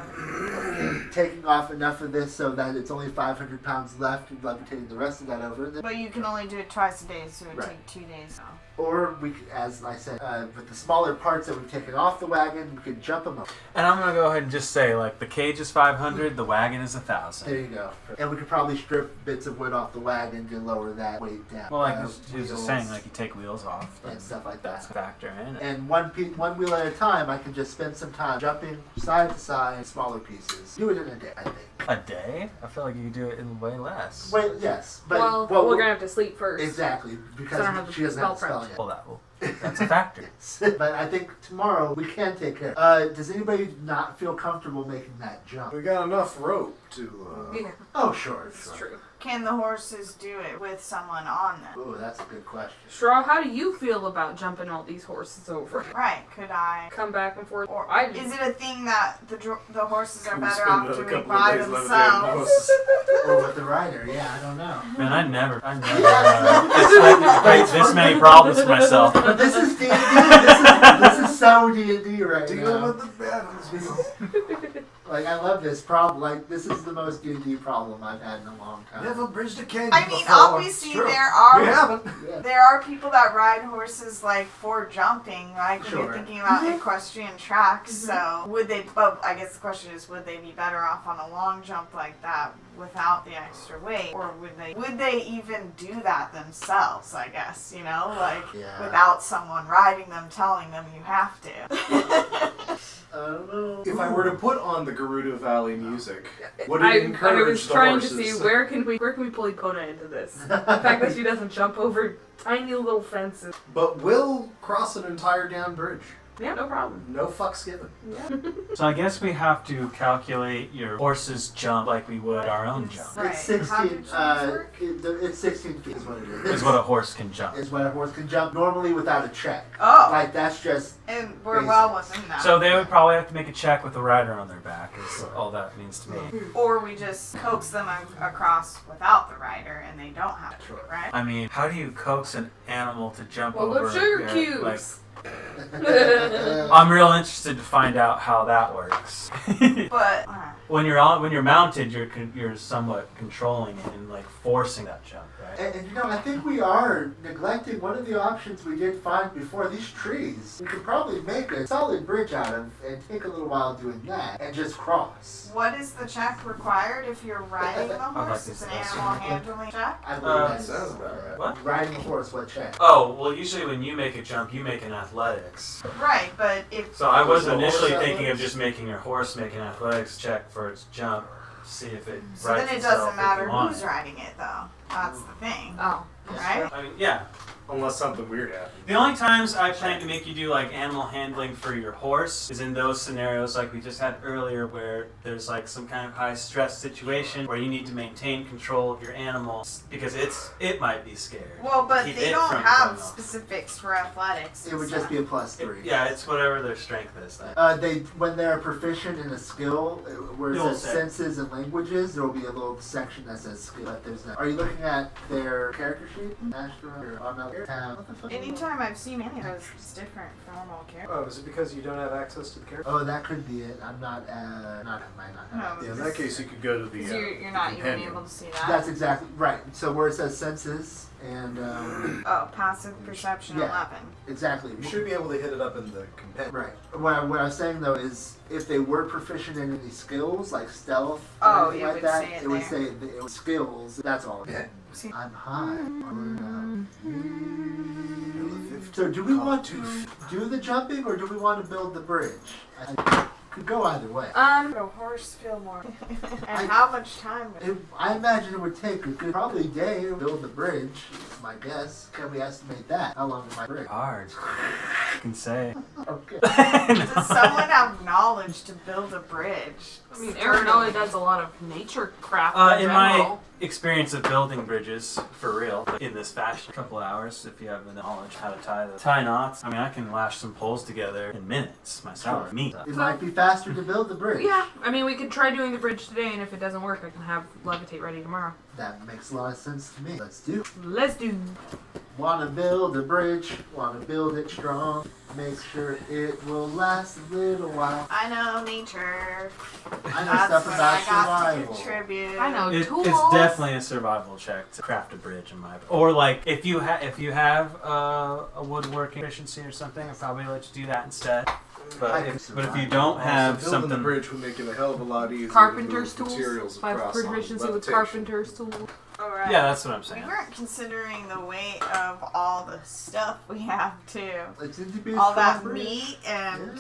Taking off enough of this so that it's only 500 pounds left and levitating the rest of that over. And then, But you can only do it twice a day, so it would Right. take 2 days. So. or we, could, as I said, with the smaller parts that we've taken off the wagon, we could jump them up. And I'm gonna go ahead and just say like the cage is 500, the wagon is 1,000. There you go. And we could probably strip bits of wood off the wagon to lower that weight down. Well, like he was just wheels saying, like you take wheels off and stuff like that's that. a factor in it. And one wheel at a time, I can just spend some time jumping side to side, smaller pieces. Do it in a day, I think. A day? I feel like you could do it in way less. Wait, yes, but well, what we're gonna have to sleep first. exactly So I don't because have she doesn't have to spell spell prep. yet. Well, that's a factor. But I think tomorrow we can take care. Does anybody not feel comfortable making that jump? We got enough rope to. Yeah, Oh, sure. it's true. Can the horses do it with someone on them? Oh, that's a good question. Straw, how do you feel about jumping all these horses over? Right, could I? Come back and forth. Or I is it a thing that the horses are We better spend off a doing couple of by days levitating themselves? horses. Or with the rider? Yeah, I don't know. Man, I never expected to create this many problems for myself. But this is D&D. This is so D&D right Deal now. with the battles. Like, I love this problem. Like, this is the most D&D problem I've had in a long time. Never bridged a canyon I mean, before. obviously It's true. there are We haven't. Yeah. there are people that ride horses like for jumping, like when Sure. you're thinking about equestrian tracks. So would they? Well, I guess the question is, would they be better off on a long jump like that without the extra weight, or would they even do that themselves? I guess like Yeah. without someone riding them, telling them you have to. I don't know. If I were to put on the Garuda Valley music, would it I encourage was the trying horses? to see where can we pull Epona into this. The fact that she doesn't jump over tiny little fences. But we'll cross an entire damn bridge. Yeah, no problem. No fucks given. So I guess we have to calculate your horse's jump like we would our own jump. Right. It's How 16. did jumps work? It's 16 feet is what it is. Is what a horse can jump. Is what a horse can jump normally without a check. Oh, Like that's just and we're well within that. So they would probably have to make a check with a rider on their back. Is all that means to me. Or we just coax them across without the rider, and they don't have to, right? I mean, how do you coax an animal to jump Well, over? those sugar your- like, cubes. I'm real interested to find out how that works. But when you're mounted, you're somewhat controlling it and like forcing that jump, right? And you know, I think we are neglecting one of the options we did find before, these trees. We could probably make a solid bridge out of and take a little while doing that and just cross. what is the check required if you're riding the like horse? this It's an best. animal handling check. I believe that's Sounds about right. What? riding a horse, what check? Oh, well, usually when you make a jump, you make an athletics. Right, but if So I was So initially horse thinking of athletics? just making your horse make an athletics check for its jump, see if it so rights then it itself doesn't if matter you want who's it. riding it, though. That's the thing, Oh. right? I mean, yeah. Unless something weird happens. The only times I plan to make you do like animal handling for your horse is in those scenarios like we just had earlier where there's like some kind of high stress situation where you need to maintain control of your animal because it might be scared. Well, but Keep they it don't from have going off. specifics for athletics. It would just be a +3. Yeah, it's whatever their strength is then. They when they're proficient in a skill, where it You'll says say. senses and languages, there will be a little section that says skill. But there's no. Are you looking at their character sheet, Astro or Amel? What the fuck? Anytime I've seen any of those, it's different from normal character. Oh, is it because you don't have access to the character? Oh, that could be it. I'm not. Might not. Have. No, Yeah, in that case, you could go to the. 'Cause you're not even companion. able to see that. That's exactly right. So where it says senses and Oh, passive perception Yeah. 11. exactly. You should be able to hit it up in the companion. Right. What I was saying though is, if they were proficient in any skills like stealth Oh, or anything it like would that, say it it would there. say that it was skills. That's all. Yeah. See- I'm high. So do we want to do the jumping or do we want to build the bridge? I could go either way. Would a horse feel more? And how much time? I imagine it would take a good, probably day to build the bridge. Is my guess. Can we estimate that? How long is my bridge? Hard. I can say. Okay. Does someone have knowledge to build a bridge? I mean, Aaron only does a lot of nature craft in In my general. experience of building bridges for real in this fashion, a couple hours if you have the knowledge how to tie knots. I mean, I can lash some poles together in minutes myself. Me. It might be faster to build the bridge. Yeah, I mean, we could try doing the bridge today, and if it doesn't work, I can have Levitate ready tomorrow. That makes a lot of sense to me. Let's do. Let's do. Wanna build a bridge, wanna build it strong. Make sure it will last a little while. I know nature. I know That's stuff what about I got to survival. contribute. I know tools. It's definitely a survival check to craft a bridge in my opinion. Or like if you have a woodworking efficiency or something, I'll probably let you do that instead. But if you don't have building something, the bridge would make it a hell of a lot easier. Carpenter's to move tools. materials If I have across on proficiency with levitation. carpenter's tools. Alright. yeah, that's what I'm We saying. weren't considering the weight of all the stuff we have too. It's to be a All strong that bridge. meat and.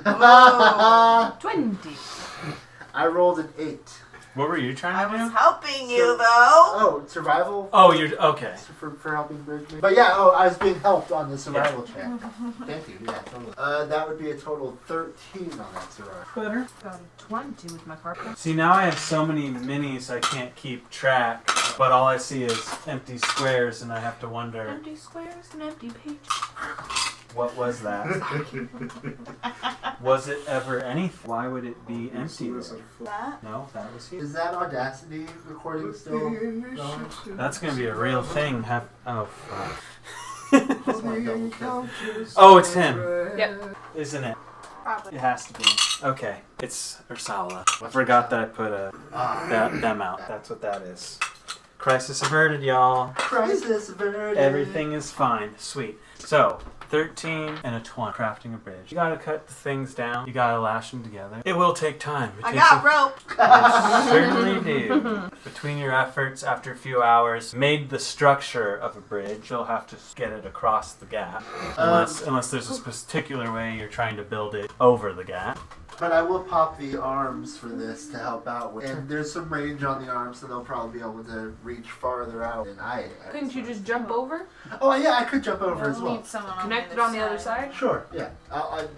I 20. rolled an 8. What were you I trying to was do? helping you though. Oh, survival? Oh, you're okay. For helping bridge me. But yeah, I was being helped on the survival check. Thank you. Yeah, totally. That would be a total of 13 on that survival. Better. Got a 20 with my carpenter. See, now I have so many minis I can't keep track, but all I see is empty squares, and I have to wonder Empty squares and empty pages. what was that. Was it ever anything? Why would it be empty? That? No, that was you. Is that Audacity recording still going? That's gonna be a real thing. Oh, fuck. Just wanna double check. Oh, it's him, Yep. isn't it? Probably. It has to be. Okay, it's Ursula. I forgot that I put them out. That's what that is. Crisis averted, y'all. Crisis averted. Everything is fine. Sweet. So, 13 and a 20. Crafting a bridge. You gotta cut the things down. You gotta lash them together. It will take time. It I takes got rope. You certainly do. Between your efforts, after a few hours, made the structure of a bridge. You'll have to get it across the gap. Unless there's a particular way you're trying to build it over the gap. But I will pop the arms for this to help out with. And there's some range on the arms, so they'll probably be able to reach farther out than I am. Couldn't you just jump over? Oh, yeah, I could jump over as well. Need someone Connect it on the other side? Sure, yeah.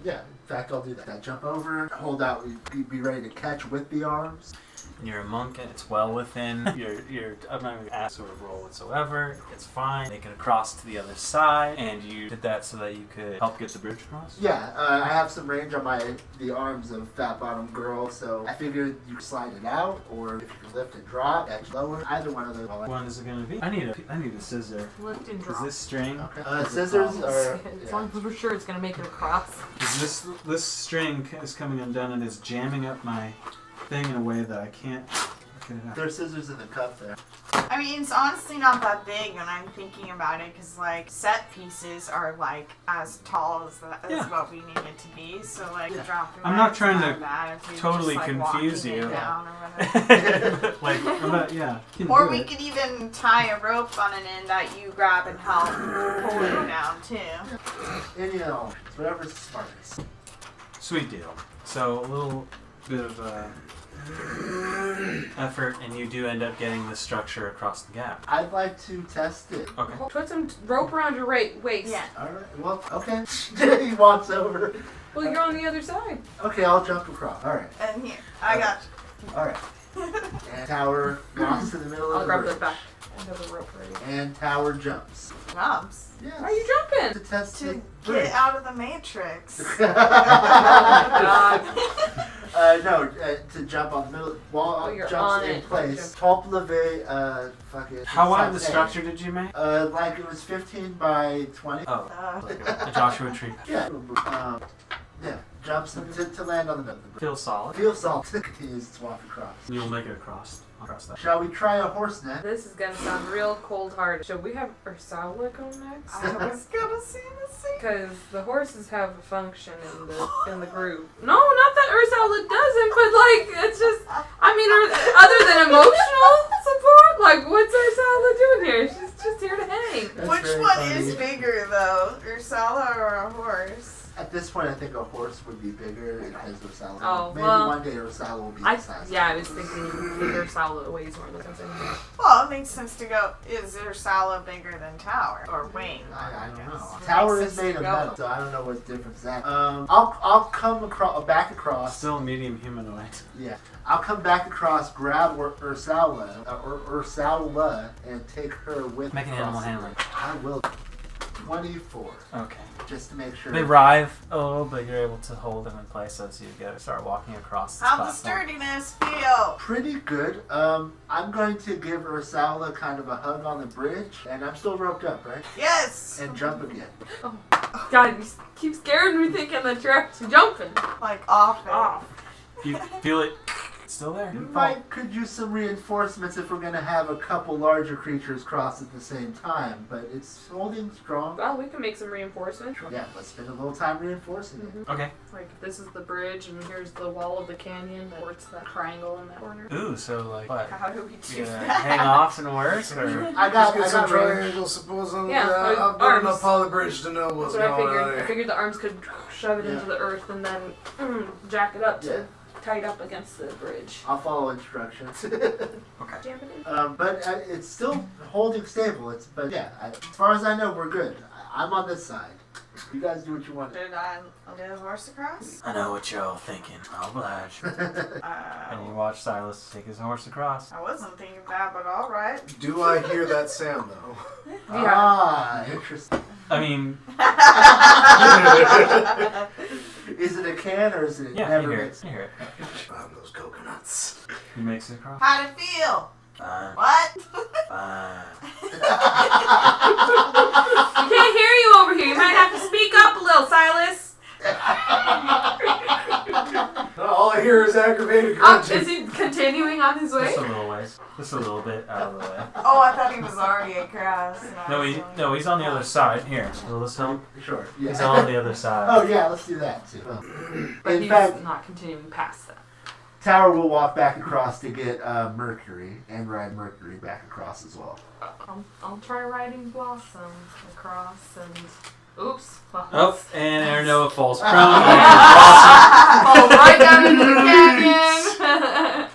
Yeah, in fact, I'll do that. Jump over, hold out, be ready to catch with the arms. And you're a monk, and it's well within I'm not going to ask sort of roll whatsoever. It's fine. Make it across to the other side, and you did that so that you could help get the bridge across? Yeah, I have some range on the arms of Fat Bottom Girl, so I figured you could slide it out, or if you could lift and drop, edge lower, either one of those. Which one is it going to be? I need a scissor. Lift and drop. Is this string? Okay. Scissors are... As long as we're sure it's going to make it across. Is this string is coming undone and is jamming up my thing in a way that I can't get it out. There's scissors in the cup there. I mean, it's honestly not that big when I'm thinking about it, because like set pieces are like as tall as what we need it to be. So like dropping. I'm not trying to bad if you're totally just, like, confuse walking you. it down or whatever. Like, I'm not, yeah. Or we could even tie a rope on an end that you grab and help pull it down too. Any options, whatever's smartest. Sweet deal. So a little bit of effort, and you do end up getting the structure across the gap. I'd like to test it. Okay. Put some rope around your waist. Yeah. Alright, well, okay. He walks over. Well, you're on the other side. Okay, I'll jump across. Alright. And here, I got Alright. And Tower walks to the middle I'll of the grab bridge. the back. I have a rope ready. And Tower jumps. you. Jumps. Yes. Why are you jumping? To test To the get bridge. out of the matrix. God. No, to jump on the middle wall, Oh, you're jumps on in it. place. Top leve, fucking. How wide of a something. structure did you make? Like it was 15 by 20. Oh, Uh, a Joshua tree. Yeah. Yeah. Jumps to land on the middle. Feels solid. Feels salt continues to walk across. You'll make it across that. Shall we try a horse net? This is gonna sound real cold-hearted. Should we have Ursula go next? I was gonna say the same. Because the horses have a function in the group. No, not that Ursula doesn't, but like it's just. I mean, other than emotional support, like what's Ursula doing here? She's just here to hang. That's Which very one funny. is bigger though, Ursula or a horse? At this point, I think a horse would be bigger because Ursula. Oh, Maybe well, one day Ursula will be the size. I was thinking Ursula weighs more than something. Well, it makes sense to go. Is Ursula bigger than Tower or Wayne? I don't know. guess. Tower Makes is sense made to of go. metal, so I don't know what difference that. I'll come back across. Still medium humanoid. Yeah, I'll come back across, grab Ursula, and take her with. Make an across animal the handling. bridge. I will. 24, Okay. just to make sure. They writhe a little, but you're able to hold them in place as you go start walking across this How'd the platform. sturdiness feel? Pretty good. I'm going to give Ursula kind of a hug on the bridge, and I'm still roped up, right? Yes. And jump again. God, you keep scaring me thinking that you're actually jumping. Like off it. Off. You feel it still there. We might could use some reinforcements if we're going to have a couple larger creatures cross at the same time, but it's holding strong. Well, we can make some reinforcements. Yeah, let's spend a little time reinforcing it. Okay. Like, this is the bridge, and here's the wall of the canyon that supports that triangle in that corner. Ooh, so like what? How do we do Yeah, that? hang off and work, or I got Just get some range. triangles, supposedly. Yeah, I've done arms. enough on the bridge to know what's That's what I going on figured. I here. figured the arms could shove it into the earth and then jack it up Yeah. to tie it up against the bridge. I'll follow instructions. okay. Jam it in. But it's still holding stable. But yeah, as far as I know, we're good. I'm on this side. You guys do what you want. Did I get a horse across? I know what you're all thinking. I'll oblige. And you watch Silas take his horse across. I wasn't thinking that, but all right. Do I hear that sound though? Ah, interesting. I mean, Is it a can or is it yeah, never you hear mixed? it. You hear it. Find those coconuts. He makes it across. How'd it feel? Fine. What? Fine. We can't hear you over here. You might have to speak up a little, Silas. All I hear is aggravated Oh, grunting. is he continuing on his way? Just a little ways. Just a little bit out of the way. Oh, I thought he was already across. No, he's on the other side. Here, will this help? Sure. He's Yeah. on the other side. Oh yeah, let's do that too. But In he's fact, not continuing past that. Tower will walk back across to get Mercury and ride Mercury back across as well. I'll try riding Blossom across, and Oops. Oh, and Aaron falls prone. Fall right down into the canyon.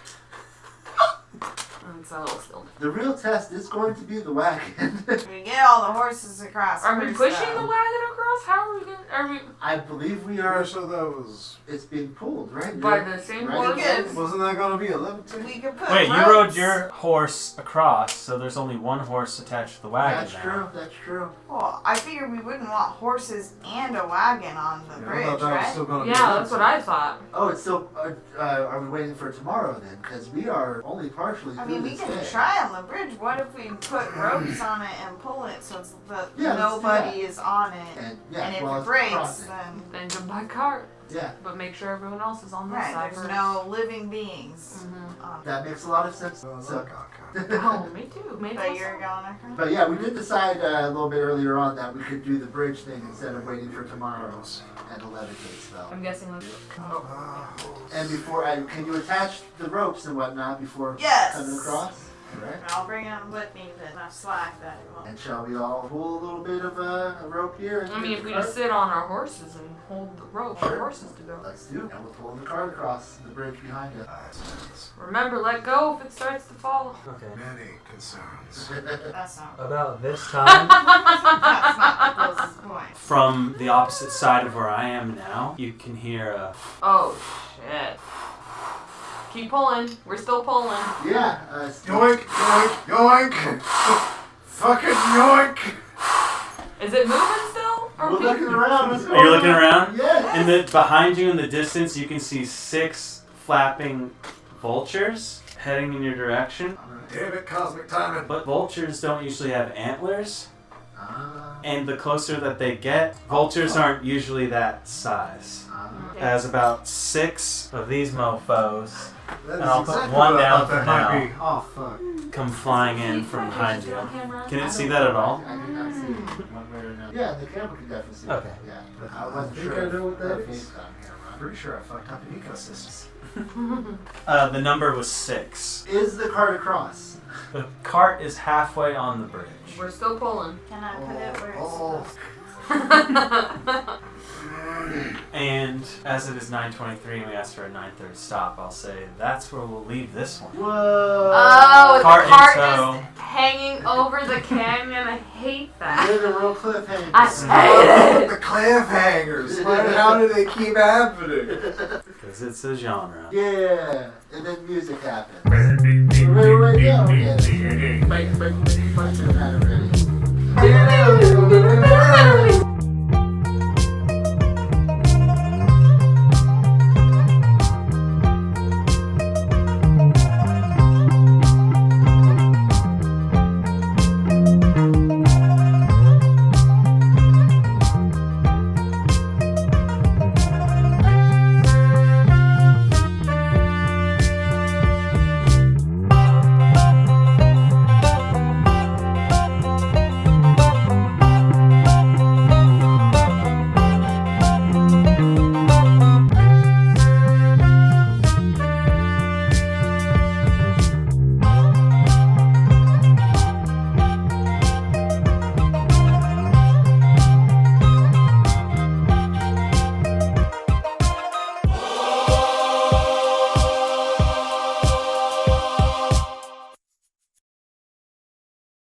It's a little still. The real test is going to be the wagon. We get all the horses across. Are we first, pushing though. the wagon across? How are we going? Are we I believe we are. So that was. It's being pulled, right? by the same Right. horses? Wasn't that going to be a levitate? We could put Wait, you ropes. rode your horse across, so there's only one horse attached to the wagon That's now. true. That's true. Well, I figured we wouldn't want horses and a wagon on the I bridge, thought that was right? still going to be Yeah, that's what I thought. Oh, it's still. Are we waiting for tomorrow then? Because we are only partially I through mean, we this can day. try on the bridge. What if we put ropes on it and pull it so it's that Yeah, let's do nobody is on it? And And if well, it it's breaks, crossing. then Then jump by cart. Yeah, But make sure everyone else is on this right, side there's first. no living beings. Mhm. On that makes a lot of sense. Oh, So, Oh, me too. Made but us you're all. going across? but yeah, we did decide a little bit earlier on that we could do the bridge thing instead of waiting for tomorrow's and the levitate spell. I'm guessing that's And before, can you attach the ropes and whatnot before Yes. coming across? All right. I'll bring them with me, but not slack that it won't. And shall we all pull a little bit of a rope here? And I mean, get if the we cart? just sit on our horses and hold the rope for Sure. horses to go. Let's do it. And we'll pull the cart across the bridge behind us. Remember, let go if it starts to fall. Okay. Many concerns. That's not. About this time, That's not the closest point. from the opposite side of where I am now, you can hear a. Oh, shit. Keep pulling. We're still pulling. Yeah. Yoink, yoink, yoink! Fucking yoink! Is it moving still? Or We're we- looking around. What's Are going you looking on? around? Yes. And then behind you in the distance, you can see 6 flapping vultures heading in your direction. Damn it, cosmic timing. But vultures don't usually have antlers, Ah, and the closer that they get, vultures aren't usually that size. As about 6 of these mofos That And is I'll put exactly one what I down thought for that might now. be. Oh, fuck. come flying in from behind you. Can it see that at all? I did not see it one way or another. Yeah, the camera can definitely see Okay. it. Yeah. I wasn't think sure I know what that if is. it's on camera. Pretty sure I fucked up an ecosystem. The number was 6. Is the cart across? The cart is halfway on the bridge. We're still pulling. Can I put it where it's Oh. supposed to? And as it is 9:23 and we asked for a 9:30 stop, I'll say that's where we'll leave this one. Whoa! Oh, Cart the cart in tow. just hanging over the canyon. I hate that. You're the real cliffhanger. I hate it. The cliffhangers. How do they keep happening? Because it's a genre. Yeah, and then music happened. Wait, no, yeah.